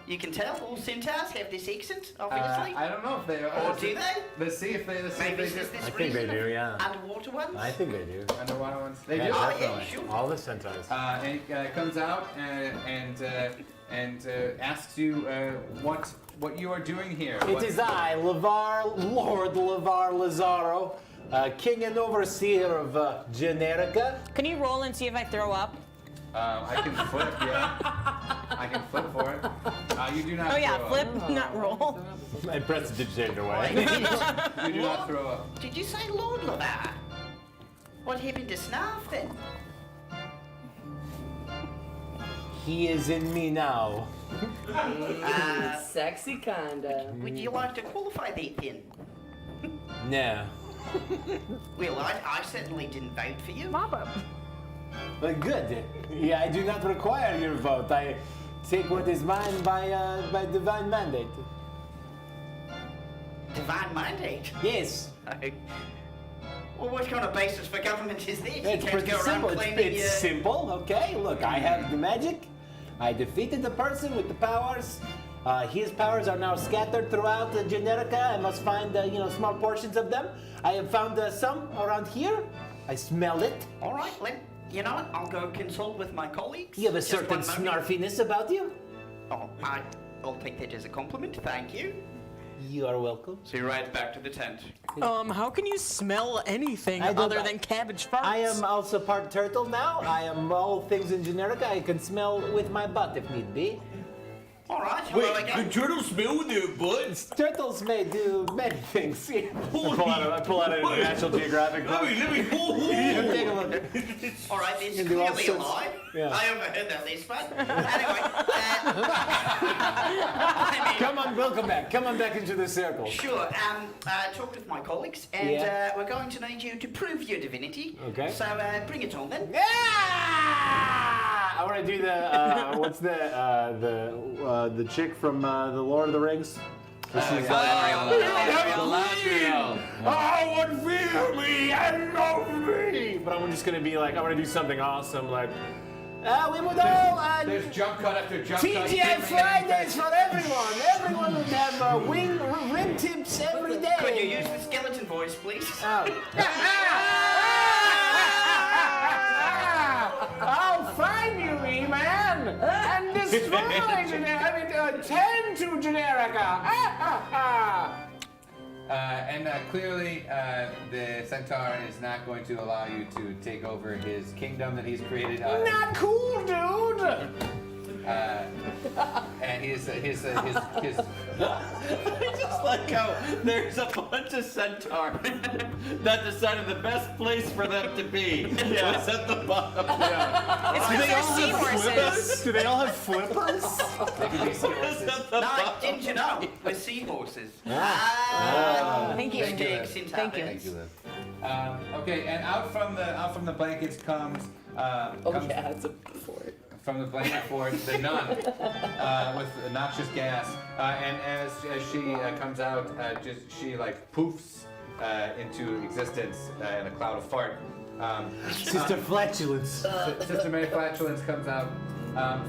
you can tell all centaurs have this accent, obviously. I don't know if they. Or do they? Let's see if they. Maybe do. is this I think they reason do, of yeah. underwater ones? I think they do. Underwater ones. They Yeah, do. Oh, definitely. yeah, sure. All the centaurs. And he comes out and asks you what you are doing here. It is I, Lord Levar Lazaro, king and overseer of Generica. Can you roll and see if I throw up? I can flip, yeah. I can flip for it. You do not. Oh yeah, throw up. flip, not roll. I pressed the digitator away. You do not throw up. Did you say Lord Lavar? What happened to Snarf then? He is in me now. sexy kinda. Would you like to qualify that then? No. Well, I certainly didn't vote for you. Good. Yeah, I do not require your vote. I take what is mine by divine mandate. Divine mandate? Yes. Well, what kind of basis for government is this? It's you can't pretty go around simple. claiming It's simple, okay? Look, I have the magic. I defeated the person with the powers. His powers are now scattered throughout Generica. I must find, small portions of them. I have found some around here. I smell it. All right, you know what? I'll go consult with my colleagues. You have a Just certain one moment. snarfiness about you. Oh, I'll take that as a compliment. Thank you. You are welcome. So he rides back to the tent. How can you smell anything I don't- other than cabbage farts? I am also part turtle now. I am all things in Generica. I can smell with my butt if need be. All right, hello again. turtle smell with their butts? Turtles may do many things. I pull out a National Geographic book. Let me. Take a look. All right, this is You can do all clearly a sorts- lie. Yeah. I overheard that last part. Anyway, I Come on, welcome back. Come on back into the circle. mean, sure. Talked with my colleagues, and Yeah. we're going to need you to prove your divinity. Okay. So bring it on then. Yeah! I want to do the what's the chick from the Lord of the Rings? Galadriel. Oh, would feel me and love me. But I'm just gonna be like, I'm gonna do something awesome, like, we would all There's jump cut after jump cut. TGI Fridays for everyone. Everyone would have rim tips every day. Could you use the skeleton voice, please? I'll find you, E-Man, and destroy Tend to Generica. And clearly, the centaur is not going to allow you to take over his kingdom that he's created. Not cool, dude. And his I just like how there's a bunch of centaurs that decided the best place for them to be was at the bottom. It's because they're seahorses. Do they all have flippers? they can be seahorses. No, didn't you know? We're seahorses. Thank you. Mistakes in Thank you. Thank you, Liv. Okay, and out from the blankets comes it's a fort. from the blanket fort the nun with noxious gas, and as she comes out, she like poofs into existence in a cloud of fart. Sister Flatulence. Sister Mary Flatulence comes out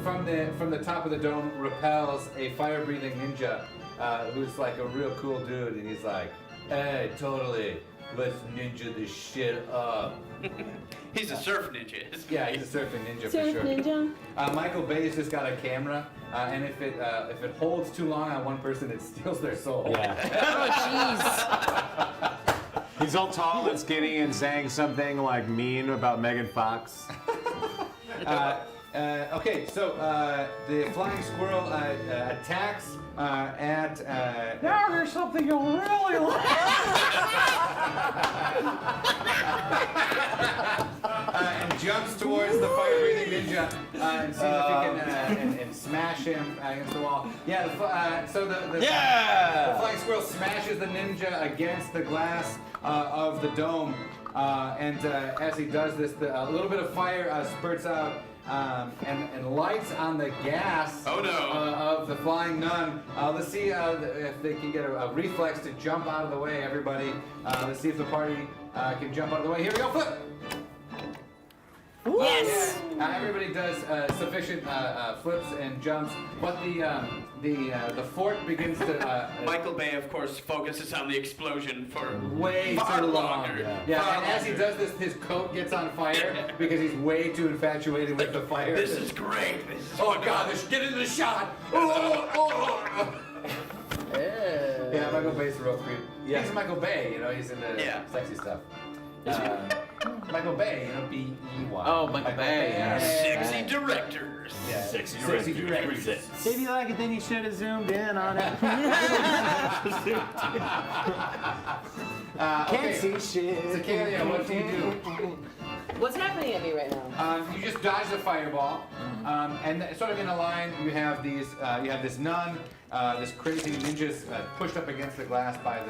from the top of the dome, repels a fire-breathing ninja who's like a real cool dude, and he's like, "Hey, totally, let's ninja this shit up." He's a surf ninja. Yeah, he's a surfing ninja for Surf sure. ninja. Michael Bay's just got a camera, and if it holds too long on one person, it steals their soul. Yeah. Oh, jeez. He's all tall and skinny and saying something like mean about Megan Fox. Okay, so the flying squirrel attacks at. Now there's something you really like. And jumps towards the fire-breathing ninja and sees if he can and smash him against the wall. Yeah, the flying squirrel smashes the ninja against the glass of the dome, and as he does this, a little bit of fire spurts out and lights on the gas of the flying nun. Let's see if they can get a reflex to jump out of the way, everybody. Let's see if the party can jump out of the way. Here we go, flip! Yes. Everybody does sufficient flips and jumps, but the fort begins to. Michael Bay, of course, focuses on the explosion for Way far too long. longer. Yeah, Far and as he longer. does this, his coat gets on fire because he's way too infatuated with the fire. This is great. This is Oh God! Get into the shot! Oh. Yeah, Michael Bay's a real creep. Yeah. He's Michael Bay, he's into sexy stuff. Michael Bay, B-E-Y. Oh, Michael Bay, yeah. Sexy directors. Yeah. Sexy directors. If you like it, then you should have zoomed in on it. Can't see shit. Zacharia, what do you do? What's happening at me right now? You just dodge the fireball, and sort of in a line, you have these. You have this nun, this crazy ninjas pushed up against the glass by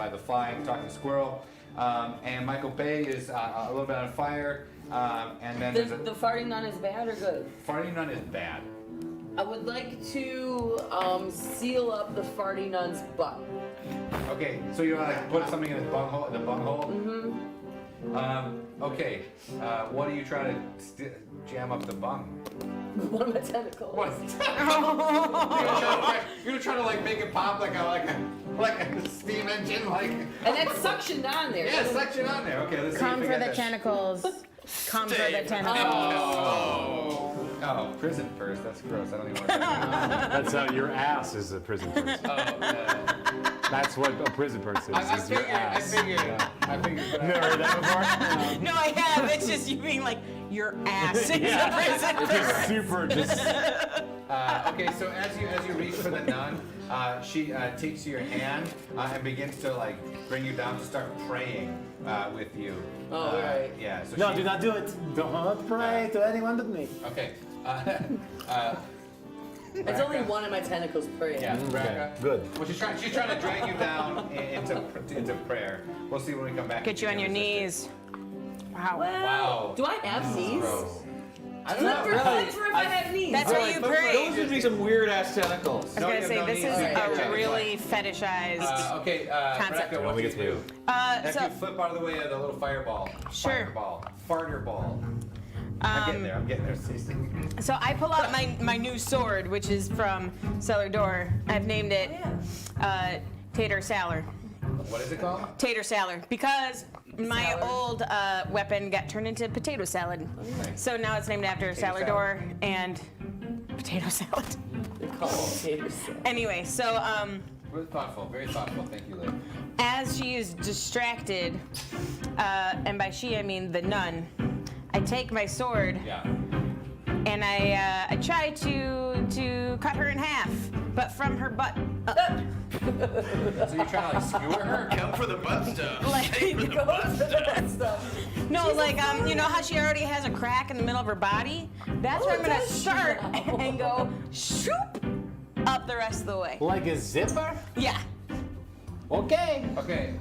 the flying talking squirrel, and Michael Bay is a little bit on fire, and then there's The farting nun is bad or good? farting nun is bad. I would like to seal up the farting nun's butt. Okay, so you want to put something in his bunghole, the bunghole. Mm-hmm. Okay, what are you trying to jam up the bung? One of my tentacles. What? You're gonna try to like make it pop like a steam engine, like. And that's suctioned on there. Yeah, suction on there. Okay, let's Come see if for we the get that. tentacles. Come for the tentacles. Oh, prison purse. That's gross. I don't even want that. That's how your ass is a prison purse. That's what a prison purse is. I is your ass. figured. Never heard that before? No, I have. It's just you being like, your ass is a prison It's purse. just super, just. Okay, so as you reach for the nun, she takes your hand and begins to like bring you down to start praying with you. Oh, right. Yeah. So No, she, do not do it. Don't pray to anyone but me. Okay. It's only one of my tentacles praying. Yeah. Okay, Raka. good. Well, she's trying to drag you down into prayer. We'll see when we come back. Get you on your knees. Wow. Wow. Do I have knees? Gross. I don't know. That's where if I have knees. That's how you pray. Those would be some weird ass tentacles. I was gonna say this is a really fetishized. Okay, Concept. Raka, what do you do? If So you flip out of the way of the little fireball. Sure. Fireball. Farter ball. I'm getting there, Stacy. So I pull out my new sword, which is from Cellar Door. I've named it Tater Saller. What is it called? Tater Saller, because my old weapon got turned into potato salad. So now it's named after Cellar salad. Door and potato salad. Anyway, so Very thoughtful. Thank you, Liv. as she is distracted, and by she I mean the nun, I take my sword Yeah. and I try to cut her in half, but from her butt up. So you're trying to like skewer her? Come for the butt stuff. Like, Stay for the butt stuff. No, like you know how she already has a crack in the middle of her body? That's where I'm gonna start and go shoop up the rest of the way. Like a zipper? Yeah. Okay. Okay.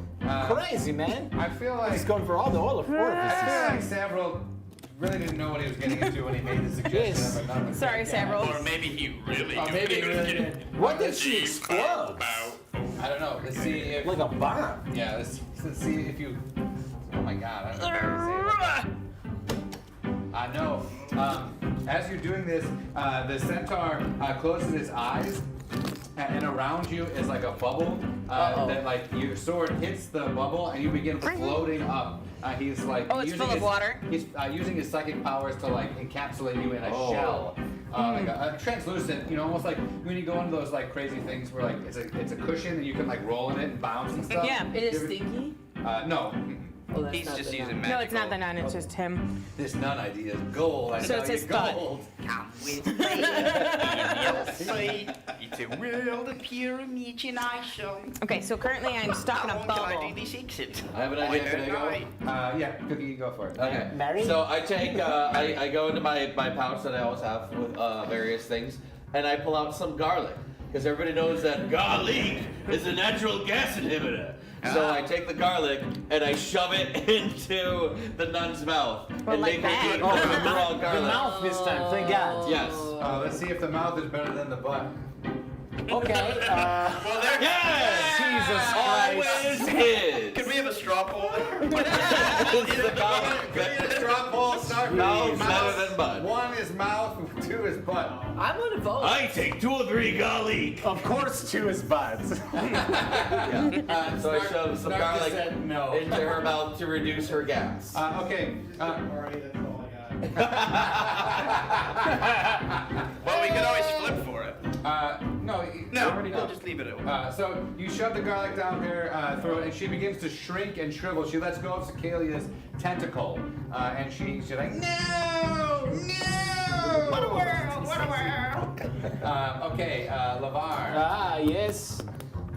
Crazy, man. I feel like He's going for all the orifices. I feel like Savro really didn't know what he was getting into when he made the suggestion Yes. of a nun. Sorry, Savro. Or maybe he really Oh, maybe he really did. What did she explode? I don't know. Let's see if. Like a bomb. Yeah. Let's see if you. Oh my God. I don't know how to say it. No. As you're doing this, the centaur closes his eyes, and around you is like a bubble that, like, your sword hits the bubble, and you begin floating up. He's like. Oh, it's full of water? He's using his psychic powers to like encapsulate you in a shell, like a translucent. You know, almost like when you go into those like crazy things where like it's a cushion and you can like roll in it and bounce and stuff. Yeah. It is stinky? No. Oh, that's He's not just the using nun. magic. No, it's not the nun, it's just him. This nun idea is gold. I So know it's you his butt. gold. Come with me, you'll see. It's a world of pure imagination. Okay, so currently I'm stuck in How a long can I bubble. do this exit? I have an idea. Can I go? Yeah, Cookie, you go for it. Okay. Mary? So I take, I go into my pouch that I always have with various things, and I pull out some garlic. Because everybody knows that garlic is a natural gas inhibitor. So I take the garlic and I shove it into the nun's mouth Well, and like make her that. eat Oh, the raw the garlic. mouth this time, thank God. Yes. Let's see if the mouth is better than the butt. Okay. Well, there. Yes! Jesus Christ. Always his. Can we have a straw poll? It's the mouth. Good straw poll, start Mouth better than butt. One is mouth, two is butt. I'm gonna vote. I take 2 or 3 garlic. Of course, two is butts. So I shove some garlic said no. into her mouth to reduce her gas. Okay. Alright, that's all I got. Well, we could always flip for it. No, No, already we'll know. just leave it at So you shove the garlic down her throat, and she begins to shrink and shrivel. She lets go of Cecilia's tentacle, and she's like, no, no! What a world! What a world! Okay, Lavar, Ah, yes.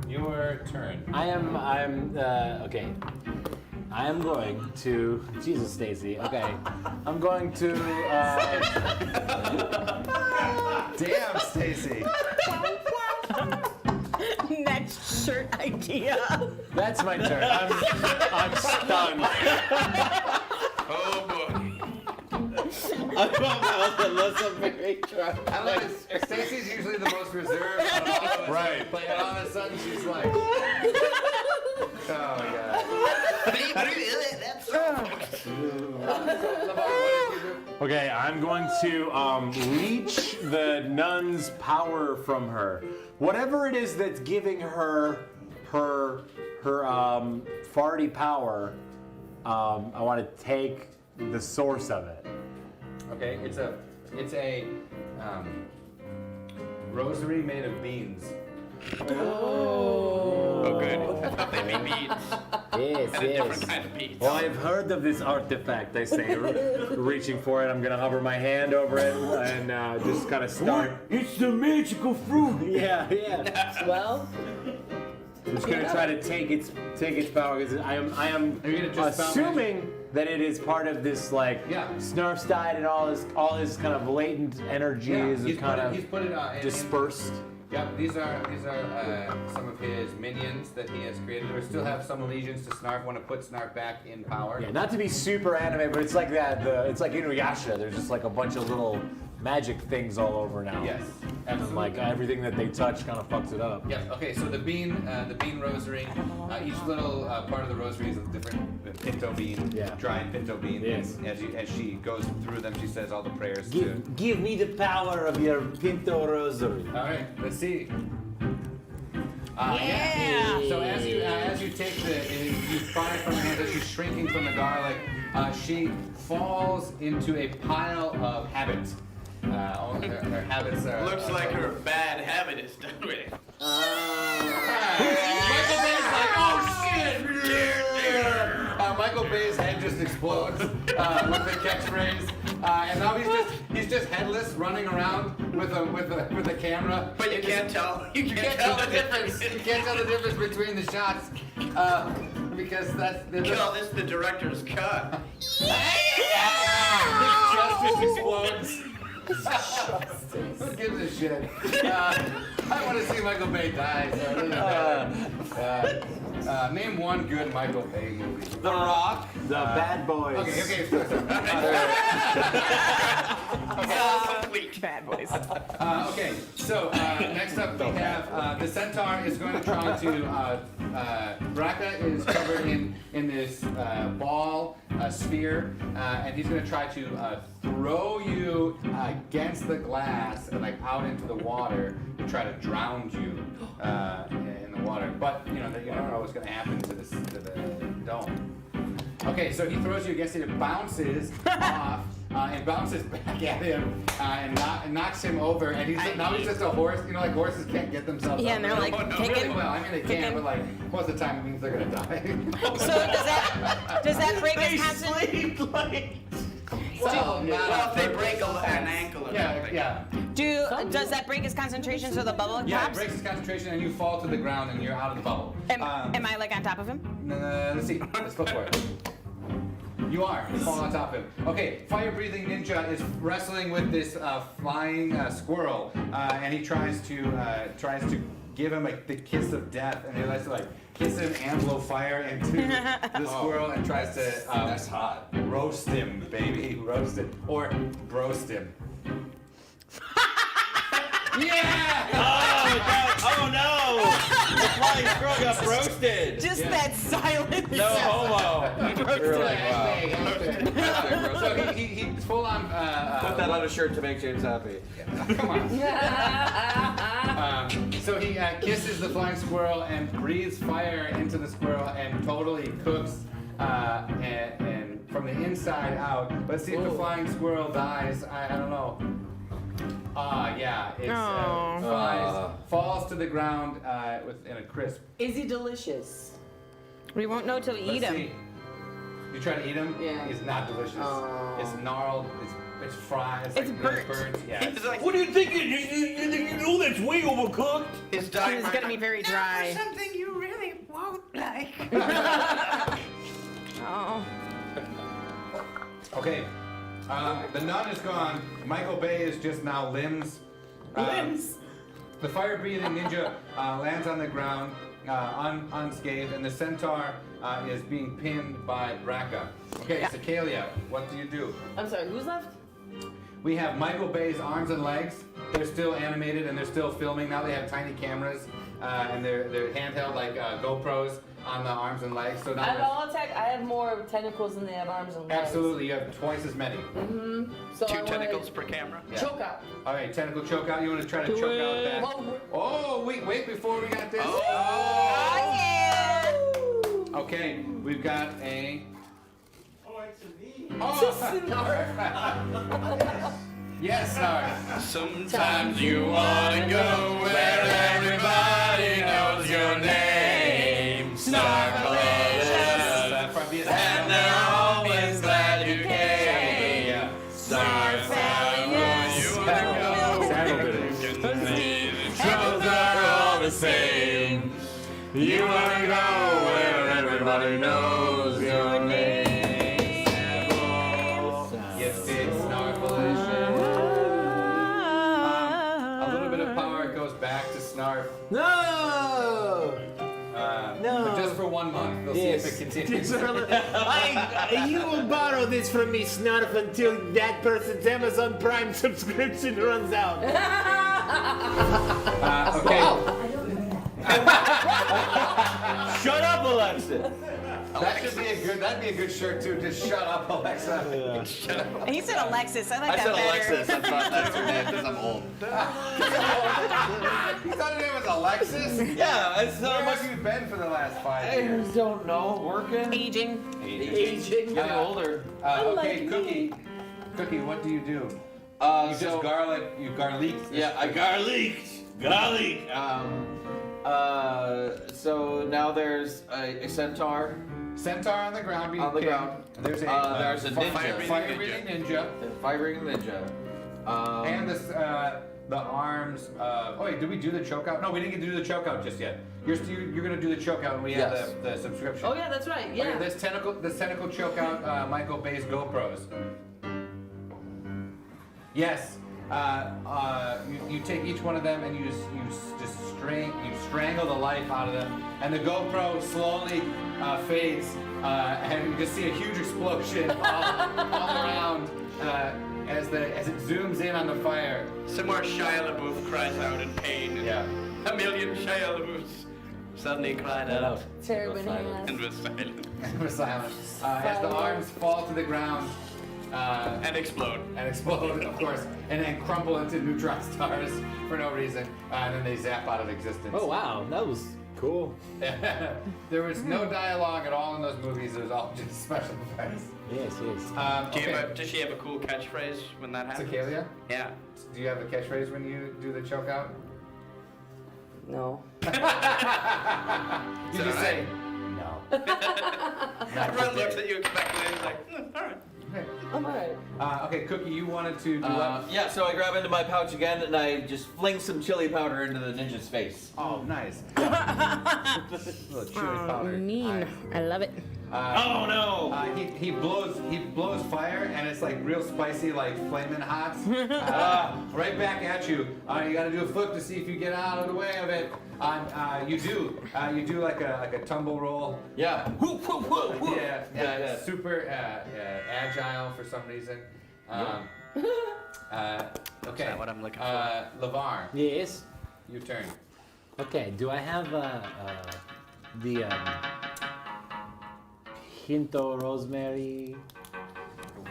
your turn. Okay. I am going to, Jesus, Stacy. Okay. I'm going to, Damn, Stacy. Next shirt idea. that's my turn. I'm stunned. Oh boy. I come out unless I'm very drunk. I love it. Stacy's usually the most reserved out of all of us. Right. But then all of a sudden she's like, oh my God. That's so Lavar, what did you do? Okay, I'm going to reach the nun's power from her. Whatever it is that's giving her farty power, I want to take the source of it. Okay, it's a rosary made of beans. Oh, good. I thought they made beads. Yes, And a different kind of beads. Well, I've heard of this artifact, I say, reaching for it. I'm going to hover my hand over it and just kind of start. It's the magical fruit! Yeah. Well, I'm just going to try to take its power because I am Are you gonna just spell assuming that it is part of this, like, Yeah. Snarf's diet and all his kind of latent energies he's are kind he's of put it in, dispersed. Yep, these are some of his minions that he has created. We still have some allegiance to Snarf. Want to put Snarf back in power? Yeah, not to be super anime, but it's like that. It's like Inuyasha. There's just like a bunch of little magic things all over now. Yes, And absolutely. like everything that they touch kind of fucks it up. Yep. Okay, so the bean rosary. Each little part of the rosary is a different pinto bean, Yeah. dried pinto bean. Yes. And as she goes through them, she says all the prayers Give me the power of your Pinto Rosary. All right, let's see. Yeah. So as you take you fire from her hands as she's shrinking from the garlic, she falls into a pile of habit. Her habits are. Looks like her bad habit is done with. Michael Bay's like, oh shit! Michael Bay's head just explodes with the catchphrase, and now he's just headless, running around with a camera. But you can't tell. You can't tell the difference. You can't tell the difference between the shots because that's. Call this the director's cut. His chest just explodes. Who gives a shit? I want to see Michael Bay die. So it doesn't matter. Name one good Michael Bay movie. The Rock. The Bad Boys. Okay. Bad boys. Okay, so next up we have the centaur is going to try to. Braca is covered in this ball sphere, and he's going to try to throw you against the glass and like out into the water to try to drown you in the water. But you never know what's going to happen to the dome. Okay, so he throws you against it, it bounces off. And bounces back at him and knocks him over, and now he's just a horse. Like horses can't get themselves Yeah, up. and they're like kicking. Really well. I mean, they can, but like most of the time it means they're gonna die. So does that break his concentration? Well, Well, if they break an ankle or something. yeah. Does that break his concentration so the bubble pops? Yeah, it breaks his concentration, and you fall to the ground, and you're out of the bubble. Am I like on top of him? Let's see. Let's go for it. You are. You fall on top of him. Okay, fire-breathing ninja is wrestling with this flying squirrel, and he tries to give him the kiss of death, and he likes to like kiss him and blow fire into the squirrel, and tries to That's hot. roast him, baby, roast him or broast him. Yeah! Oh no! The flying squirrel got roasted. Just that silence. No homo. So he's full on. Put that on a shirt to make James happy. Come on. So he kisses the flying squirrel and breathes fire into the squirrel and totally cooks and from the inside out. Let's see if the flying squirrel dies. I don't know. Yeah, it falls to the ground in a crisp. Is he delicious? We won't know till we eat Let's him. see. You try to eat him? Yeah. It's not delicious. It's gnarled. It's fried. It's like burnt. Yeah. It's like, What do you think? You know that's way overcooked. his It's diet. gonna be very dry. Something you really won't like. Oh. Okay. The nun is gone. Michael Bay is just now limbs. Limbs. The fire-breathing ninja lands on the ground unscathed, and the centaur is being pinned by Braca. Okay, Cicalia, what do you do? I'm sorry, who's left? We have Michael Bay's arms and legs. They're still animated and they're still filming. Now they have tiny cameras and they're handheld like GoPros on the arms and legs. So now I'll attack. I have more tentacles than they have arms and legs. absolutely, you have twice as many. So I 2 wanna tentacles per camera. Yeah. Choke out. All right, tentacle choke out. You want to try to choke out that? Oh, wait, before we got this. Oh yeah. Okay, we've got a. Oh, it's a V. Oh, yes, Snarf. Sometimes you wanna go where everybody knows your name. Snarfalicious, and they're always glad you came. Snarfalicious, you wanna go. The troubles are all the same. You wanna go where everybody knows your name. Yes, it's Snarfalicious. A little bit of power goes back to Snarf. No! No. But just for 1 month. We'll see if it continues. You will borrow this from me, Snarf, until that person's Amazon Prime subscription runs out. Okay. Shut up, Alexa. That'd be a good shirt too. Just shut up, Alexa. He said Alexis. I like I that said better. Alexis. That's her name because I'm old. You thought her name was Alexis? Yeah, it's Where not much. have you been for the last 5 I years? just don't know. Working. Aging. Getting older. Okay, Cookie. Cookie, what do you do? You just garlicked. Yeah, I garlic. So now there's a centaur. Centaur on the ground being On the pinned. ground. There's a ninja. fire-breathing ninja. Fire-breathing ninja. And the arms. Oh wait, did we do the chokeout? No, we didn't get to do the chokeout just yet. You're gonna do the chokeout when we have Yes. the subscription. Oh yeah, that's right. Yeah. Okay, this tentacle chokeout. Michael Bay's GoPros. Yes. You take each one of them and you strangle the life out of them, and the GoPro slowly fades, and you just see a huge explosion all around as it zooms in on the fire. Some more Shia LaBeouf cries out in pain. Yeah. A million Shia LaBeoufs suddenly cried out Terry and was silent. We're silent. As the arms fall to the ground. And explode. Of course, and then crumble into neutron stars for no reason, and then they zap out of existence. Oh wow, that was cool. There was no dialogue at all in those movies. It was all just special effects. Yes. Does she have a cool catchphrase when that happens? Cicalia? Yeah. Do you have a catchphrase when you do the chokeout? No. You just say no. Everyone looks at you expectantly and is like, all right. I'm alright. Okay, Cookie, you wanted to do what? Yeah, so I grab into my pouch again and I just fling some chili powder into the ninja's face. Oh, nice. Little chili powder. Mean. I love it. Oh no! He blows fire, and it's like real spicy, like flaming hot. Right back at you. You got to do a flip to see if you get out of the way of it. You do like a tumble roll. Yeah. Whoop, whoop, whoop, whoop. Yeah. Super agile for some reason. Okay. Is that what I'm looking for? LeVar, Yes. your turn. Okay. Do I have the Pinto rosemary?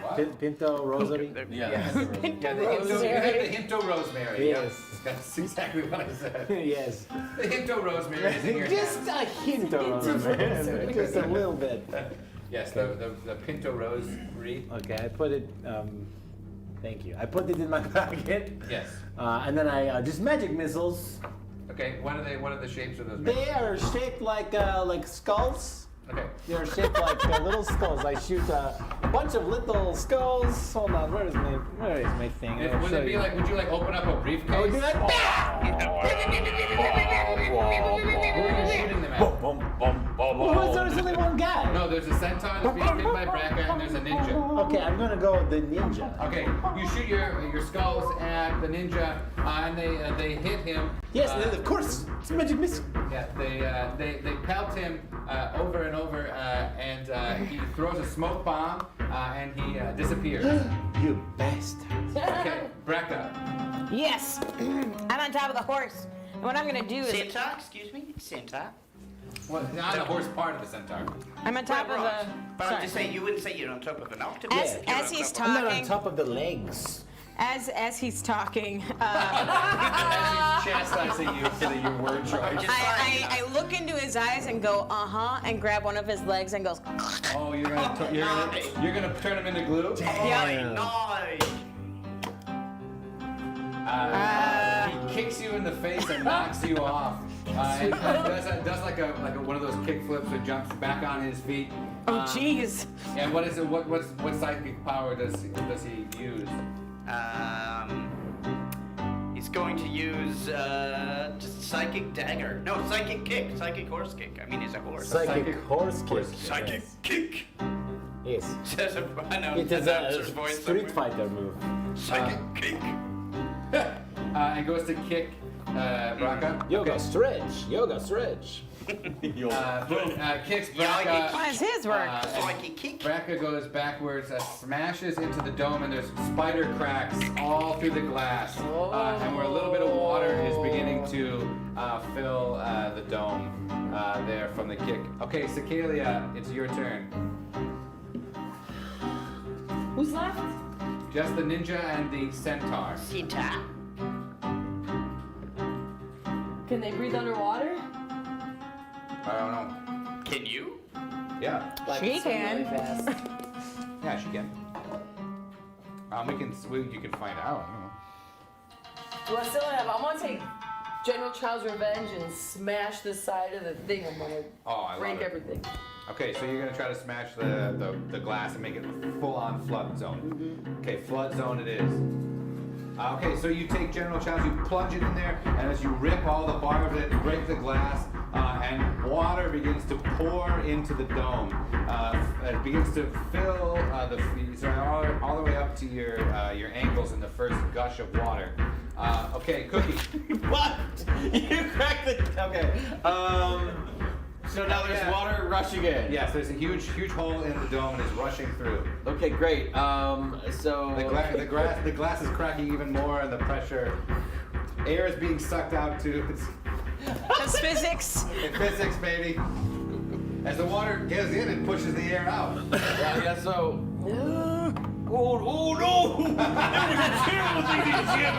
What? Pinto rosary? Yes. The Hinto rosemary. Yes. That's exactly what I said. Yes. The Hinto rosemary is in your Just hand. a hint of rosemary. Just a little bit. Yes, the Pinto rosary. Okay, I put it. Thank you. I put it in my pocket. Yes. And then I just magic missiles. Okay. What are the shapes of those? They are shaped like skulls. Okay. They're shaped like little skulls. I shoot a bunch of little skulls. Hold on, where is my thing? Would it be like? Would you like open up a briefcase? I would be like, Who are you shooting them at? well, there's only one guy. No, there's a centaur that's being hit by Braca, and there's a ninja. Okay, I'm gonna go with the ninja. Okay, you shoot your skulls at the ninja, and they hit him. Yes, and then of course it's a magic missile. Yeah, they pelt him over and over, and he throws a smoke bomb, and he disappears. You bastard. Okay, Braca. Yes. I'm on top of the horse. And what I'm gonna do is Centaur, excuse me? Centaur? Well, not the horse part of the centaur. I'm on top of Right. the. But I'm sorry. just saying, you wouldn't say you're on top of an octopus. As You're on he's top of- I'm not on talking, top of the legs. as he's talking, As he's chastising you for your word choice. I look into his eyes and go, and grab one of his legs and goes, Oh, you're gonna turn him into glue? Nice! He kicks you in the face and knocks you off. And does like one of those kick flips that jumps back on his feet. oh jeez. And what is it? What psychic power does he use? He's going to use just psychic dagger. No, psychic kick. Psychic horse kick. I mean, he's a horse. Psychic horse kick. Psychic kick. Yes. Says a, I know, It is announcer's a voice Street somewhere. Fighter move. Psychic kick. And goes to kick Braca. Yoga stretch. Yoga stretch. Kicks Braca. Why is his work? Psychic kick. Braca goes backwards, smashes into the dome, and there's spider cracks all through the glass. And where a little bit of water is beginning to fill the dome there from the kick. Okay, Cicalia, it's your turn. Who's left? Just the ninja and the centaur. Centaur. Can they breathe underwater? I don't know. Can you? Yeah. Like, She swim can. really fast. Yeah, she can. You can find out. I don't know. Do I still have? I'm gonna take General Child's Revenge and smash the side of the thing. I'm gonna break everything. Okay, so you're gonna try to smash the glass and make it full-on flood zone. Okay, flood zone it is. Okay, so you take General Child's, you plunge it in there, and as you rip all the bars of it, break the glass, and water begins to pour into the dome. It begins to fill all the way up to your ankles in the first gush of water. Okay, Cookie. What? You cracked the. Okay. So now there's water rushing in. Yes, there's a huge hole in the dome and it's rushing through. Okay, great. So The glass is cracking even more, and the pressure, air is being sucked out too. That's physics. It's physics, baby. As the water gets in, it pushes the air out. yeah. So. Oh no! That was a terrible thing to Jim.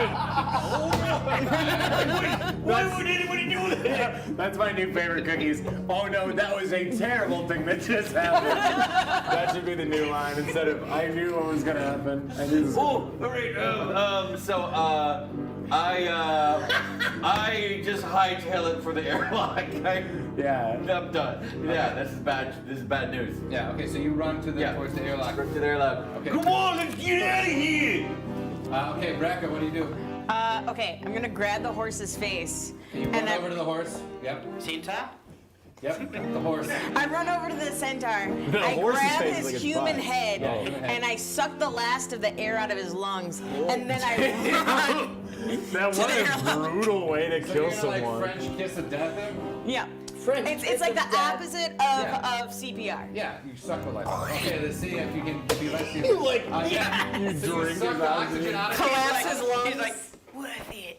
Why would anybody do that? That's my new favorite cookies. Oh no, that was a terrible thing that just happened. That should be the new line instead of I knew what was gonna happen. I knew this Oh, all right. I just hightail it for the airlock. Yeah. I'm done. Yeah, this is bad. This is bad news. Yeah. Okay, so you run towards the airlock. To the airlock. Okay. Come on, let's get out of here! Okay, Brecca, what do you do? Okay, I'm gonna grab the horse's face. You run over to the horse. Yep. Centaur? Yep. The horse. I run over to the centaur. I horse's grab face his is like a human butt. head, Yeah, human head. and I suck the last of the air out of his lungs, and then I run. That what a brutal way to So kill you're gonna someone. like French kiss of death him? Yeah. French It's like the kiss of death. opposite Yeah. of CPR. Yeah, you suck the life out of him. Okay, let's see if you can. Let's see. You like, yeah. You So you drink suck his the oxygen. oxygen out of him. Collapse his lungs. he's like, worth it.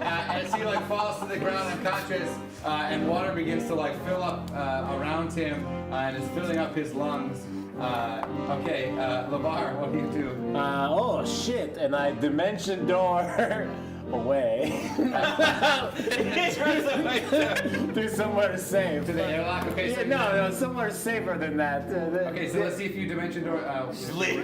As he like falls to the ground unconscious, and water begins to like fill up around him, and is filling up his lungs. Okay, LeVar, what do you do? Oh shit! And I dimension door away. Do somewhere safe. To the airlock. Okay, so No, somewhere safer than that. Okay, so let's see if you dimension door. Sleep.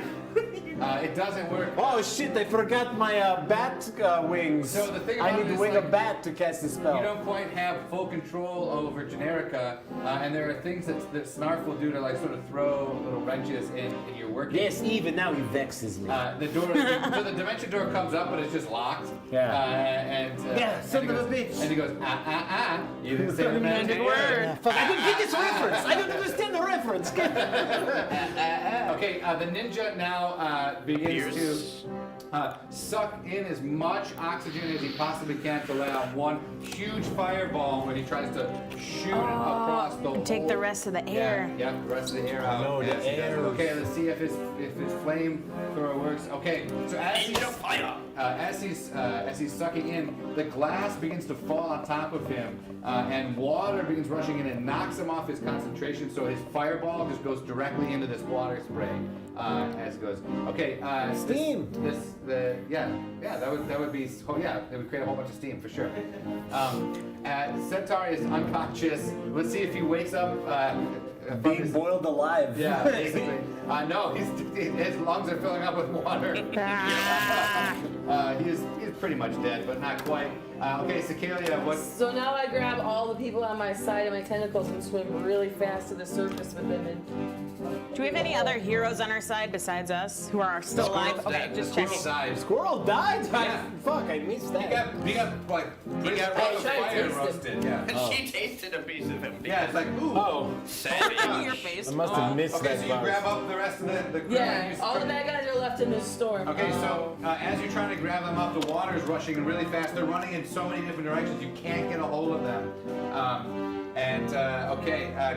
It doesn't work. Oh shit! I forgot my bat wings. So the thing I about need it to is, wing like, a bat to cast the spell. You don't quite have full control over Generica, and there are things that Snarf will do to like sort of throw little wrenches in your working. Yes, even now he vexes me. The door, so the dimension door comes up, but it's just locked. Yeah. Yeah, son of a bitch. And he goes, You didn't say the magic word. Fuck, I didn't get this reference. I don't understand the reference. Okay, the ninja now begins to suck in as much oxygen as he possibly can to let out one huge fireball when he tries to shoot it across the And take whole- the rest of the air. Yeah, the rest of the air out. No, the Yes, he does. air. Okay, let's see if his flamethrower works. Okay, so as he's sucking in, the glass begins to fall on top of him, and water begins rushing in and knocks him off his concentration. So his fireball just goes directly into this water spray as it goes. Okay, Steam. That would be. Oh yeah, it would create a whole bunch of steam for sure. Centaur is unconscious. Let's see if he wakes up. Being boiled alive. Yeah, basically. No, his lungs are filling up with water. He's pretty much dead, but not quite. Okay, Cicalia, what? So now I grab all the people on my side of my tentacles and swim really fast to the surface with them. Do we have any other heroes on our side besides us who are still alive? Okay, just checking. Squirrel died? Yeah. Fuck, I missed that. He got right I of tried to fire taste him. roasted. Yeah. And she tasted a piece of him. Yeah, it's like ooh. Oh, Savage. Your face. I must have missed Okay, that so you part. grab up the rest of the crew. and Yeah, you all the bad guys are left in this storm. Okay, so as you're trying to grab them up, the water's rushing really fast. They're running in so many different directions, you can't get a hold of them.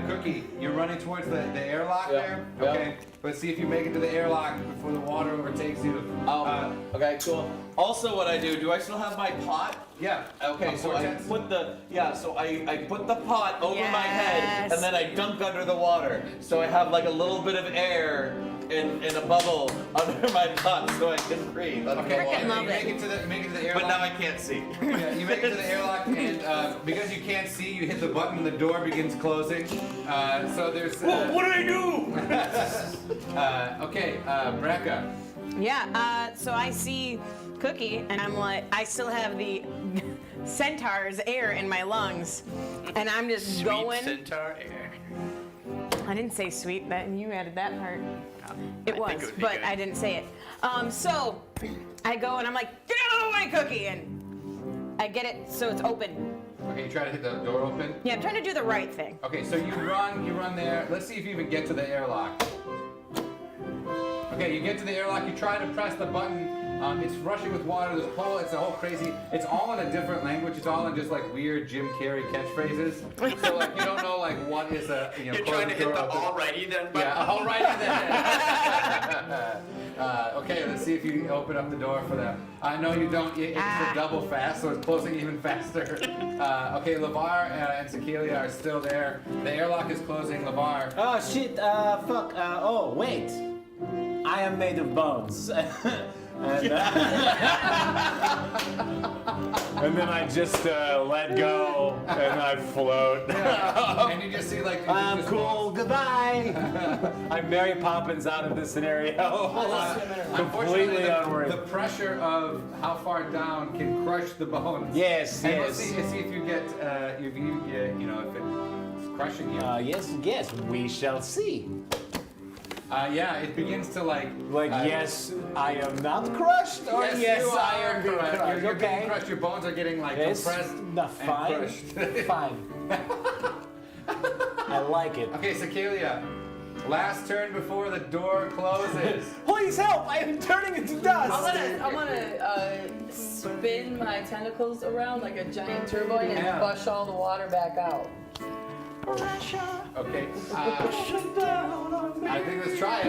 Cookie, you're running towards the airlock there? Yep. Okay, let's see if you make it to the airlock before the water overtakes you. Okay, cool. Also, what I do I still have my pot? Yeah. Okay, so I vortex? put I put the pot over my head Yes. and then I dunk under the water. So I have like a little bit of air in a bubble under my butt so I can breathe. Okay, love you make it to the airlock. But now I can't see. Yeah, you make it to the airlock, and because you can't see, you hit the button and the door begins closing. So there's. What do I do? Okay, Brecca. Yeah, so I see Cookie, and I'm like, I still have the centaur's air in my lungs, and I'm just going. Centaur air. I didn't say sweet, that you added that part. It I was, think it would be but good. I didn't say it. So I go and I'm like, get out of the way, Cookie, and I get it so it's open. Okay, you try to hit the door open. Yeah, I'm trying to do the right thing. Okay, so you run there. Let's see if you even get to the airlock. Okay, you get to the airlock. You try to press the button. It's rushing with water. It's a whole crazy. It's all in a different language. It's all in just like weird Jim Carrey catchphrases. So like you don't know like what is a You're trying to hit the alrighty then button. Yeah, alrighty then. Okay, let's see if you open up the door for them. No, you don't. It's a double fast, so it's closing even faster. Okay, LeVar and Cecilia are still there. The airlock is closing. LeVar. Oh shit, fuck, oh wait. I am made of bones. And then I just let go and I float. And you just see like. I'm cool, goodbye. I'm Mary Poppins out of this scenario. Completely unworried. The pressure of how far down can crush the bones. Yes, And yes. let's see if you get, if you know, if it's crushing you. Yes, we shall see. Yeah, it begins to like. Yes, I am not crushed, or yes, you I are am being crushed. crushed. You're Okay. getting crushed. Your bones are getting like Yes, compressed no, and fine. crushed. Fine. I like it. Okay, Cecilia. Last turn before the door closes. Please help! I am turning into dust. I'm gonna spin my tentacles around like a giant turbine and Yeah. push all the water back out. Okay. I think let's try it.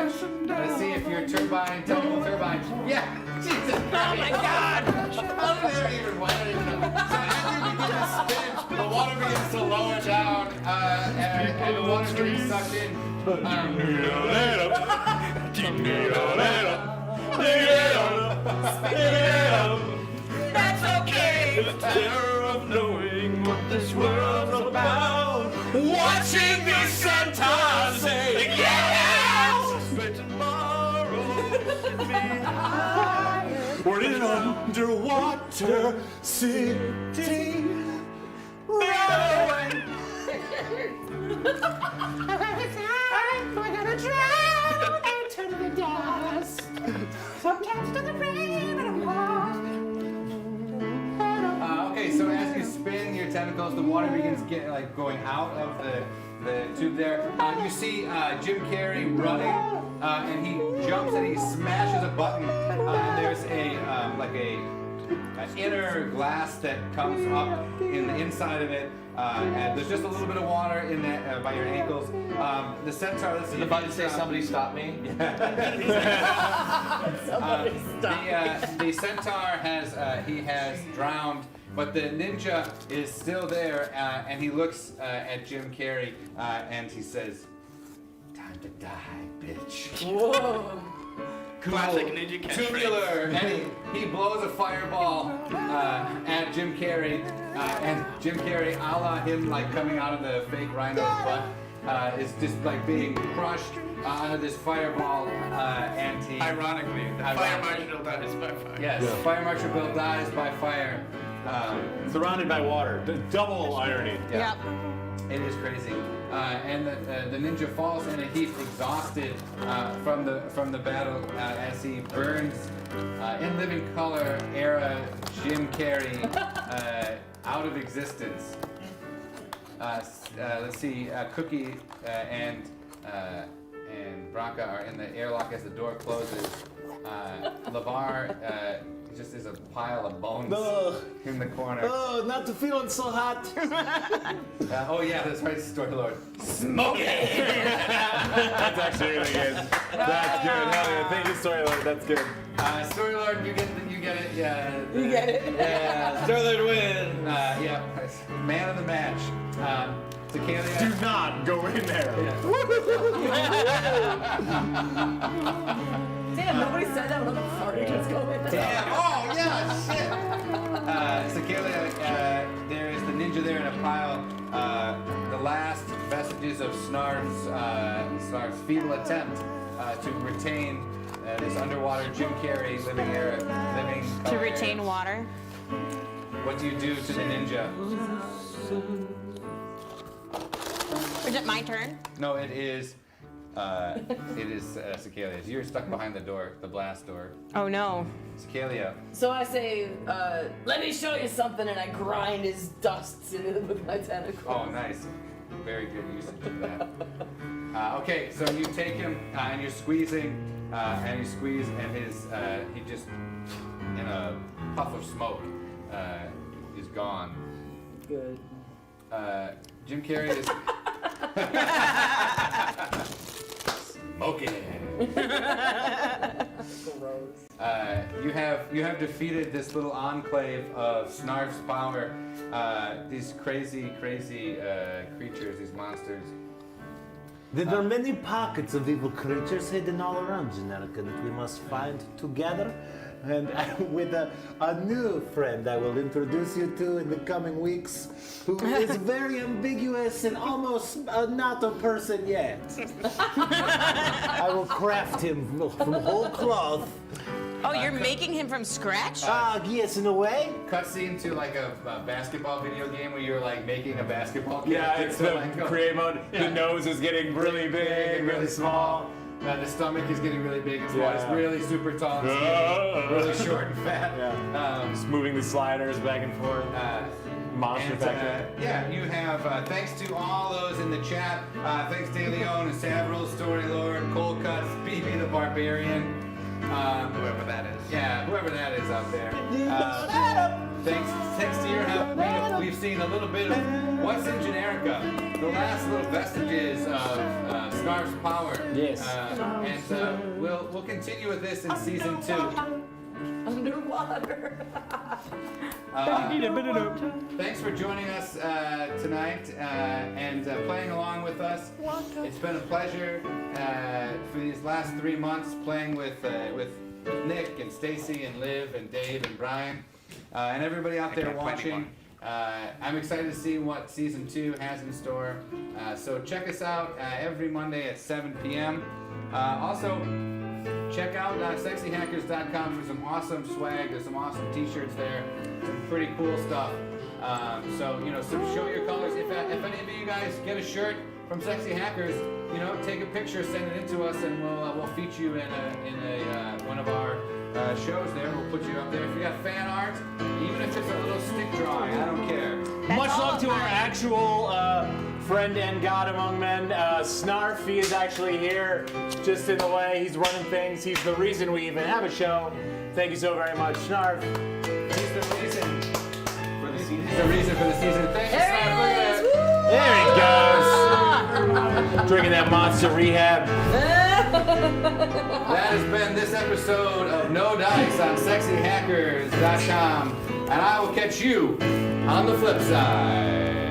Let's see if your tentacle turbine. Yeah. Jesus. Oh my God. How did they even? Why did I even know? So as you begin to spin, the water begins to lower down, and the water getting sucked in. That's okay. The terror of knowing what this world's about. Watching these centaurs say, yes! But tomorrow should be higher. We're in an underwater city. Run! We're gonna drown and turn to dust. Sometimes to the rain, but I'm lost. Okay, so as you spin your tentacles, the water begins going out of the tube there. You see Jim Carrey running, and he jumps and he smashes a button, and there's an inner glass that comes up in the inside of it, and there's just a little bit of water in that by your ankles. The centaur, let's see. The button says somebody stop me. The centaur has drowned, but the ninja is still there, and he looks at Jim Carrey and he says, "Time to die, bitch." Whoa. Classic ninja catchphrase. Tubular, and he blows a fireball at Jim Carrey, and Jim Carrey, a la him like coming out of the fake rhino's butt, is just like being crushed under this fireball, and he. Ironically, the fire marshal dies by fire. Yes, Fire Marshal Bill dies by fire. Surrounded by water. Double irony. Yeah. It is crazy. And the ninja falls in a heap, exhausted from the battle as he burns in living color era Jim Carrey out of existence. Let's see, Cookie and Bronca are in the airlock as the door closes. LeVar just is a pile of bones in the corner. Oh, not feeling so hot. Oh yeah, that's right, Story Lord. Smoke it! That's actually really good. That's good. Hell yeah. Thank you, Story Lord. That's good. Story Lord, you get it. Yeah. You get it? Yeah. Story Lord wins. Yeah. Man of the match. Cicalia. Do not go in there. Damn, nobody said that when I'm farting. Just go with it. Damn! Oh yeah! Shit. Cicalia, there is the ninja there in a pile. The last vestiges of Snarf's feeble attempt to retain this underwater Jim Carrey living. To retain water. What do you do to the ninja? Is it my turn? No, it is Cicalia's. You're stuck behind the door, the blast door. Oh no. Cicalia. So I say, let me show you something, and I grind his dust with my tentacles. Oh, nice. Very good usage of that. Okay, so you take him and you're squeezing, and you squeeze, and he just, in a puff of smoke, is gone. Good. Jim Carrey is smoking. Gross. You have defeated this little enclave of Snarf's power. These crazy creatures, these monsters. There are many pockets of evil creatures hidden all around Generica that we must find together. And with a new friend I will introduce you to in the coming weeks, who is very ambiguous and almost not a person yet. I will craft him from whole cloth. Oh, you're making him from scratch? Yes, in a way. Cutscene to like a basketball video game where you're like making a basketball Yeah, character. it's So, the like, create mode. Yeah. The nose is getting really big and really small. The stomach is getting really big and small. Yeah. It's really super tall and skinny, really short and fat. Yeah. Just moving the sliders back and forth. Monster factor. Yeah, you have, thanks to all those in the chat. Thanks to Leon and Savril, Story Lord, Cold Cuts, BB the Barbarian. Whoever that is. Yeah, whoever that is out there. Thanks to your help, we've seen a little bit of what's in Generica. The last little vestiges of Snarf's power. Yes. And we'll continue with this in season 2. Underwater. Thanks for joining us tonight and playing along with us. It's been a pleasure for these last 3 months playing with Nick and Stacy and Liv and Dave and Brian and everybody out there watching. I'm excited to see what season 2 has in store. So check us out every Monday at 7 p.m. Also, check out sexyhackers.com for some awesome swag. There's some awesome t-shirts there, some pretty cool stuff. So show your colors. If any of you guys get a shirt from Sexy Hackers, take a picture, send it in to us, and we'll feature you in one of our shows there. We'll put you up there. If you got fan art, even if it's a little stick drawing, I don't care. Much love to our actual friend and God among men, Snarf. He is actually here, just in the way. He's running things. He's the reason we even have a show. Thank you so very much, Snarf. He's the reason for the season. He's the reason for the season. Thank you, Snarf. There he goes. Drinking that Monster Rehab. That has been this episode of No Dice on sexyhackers.com, and I will catch you on the flip side.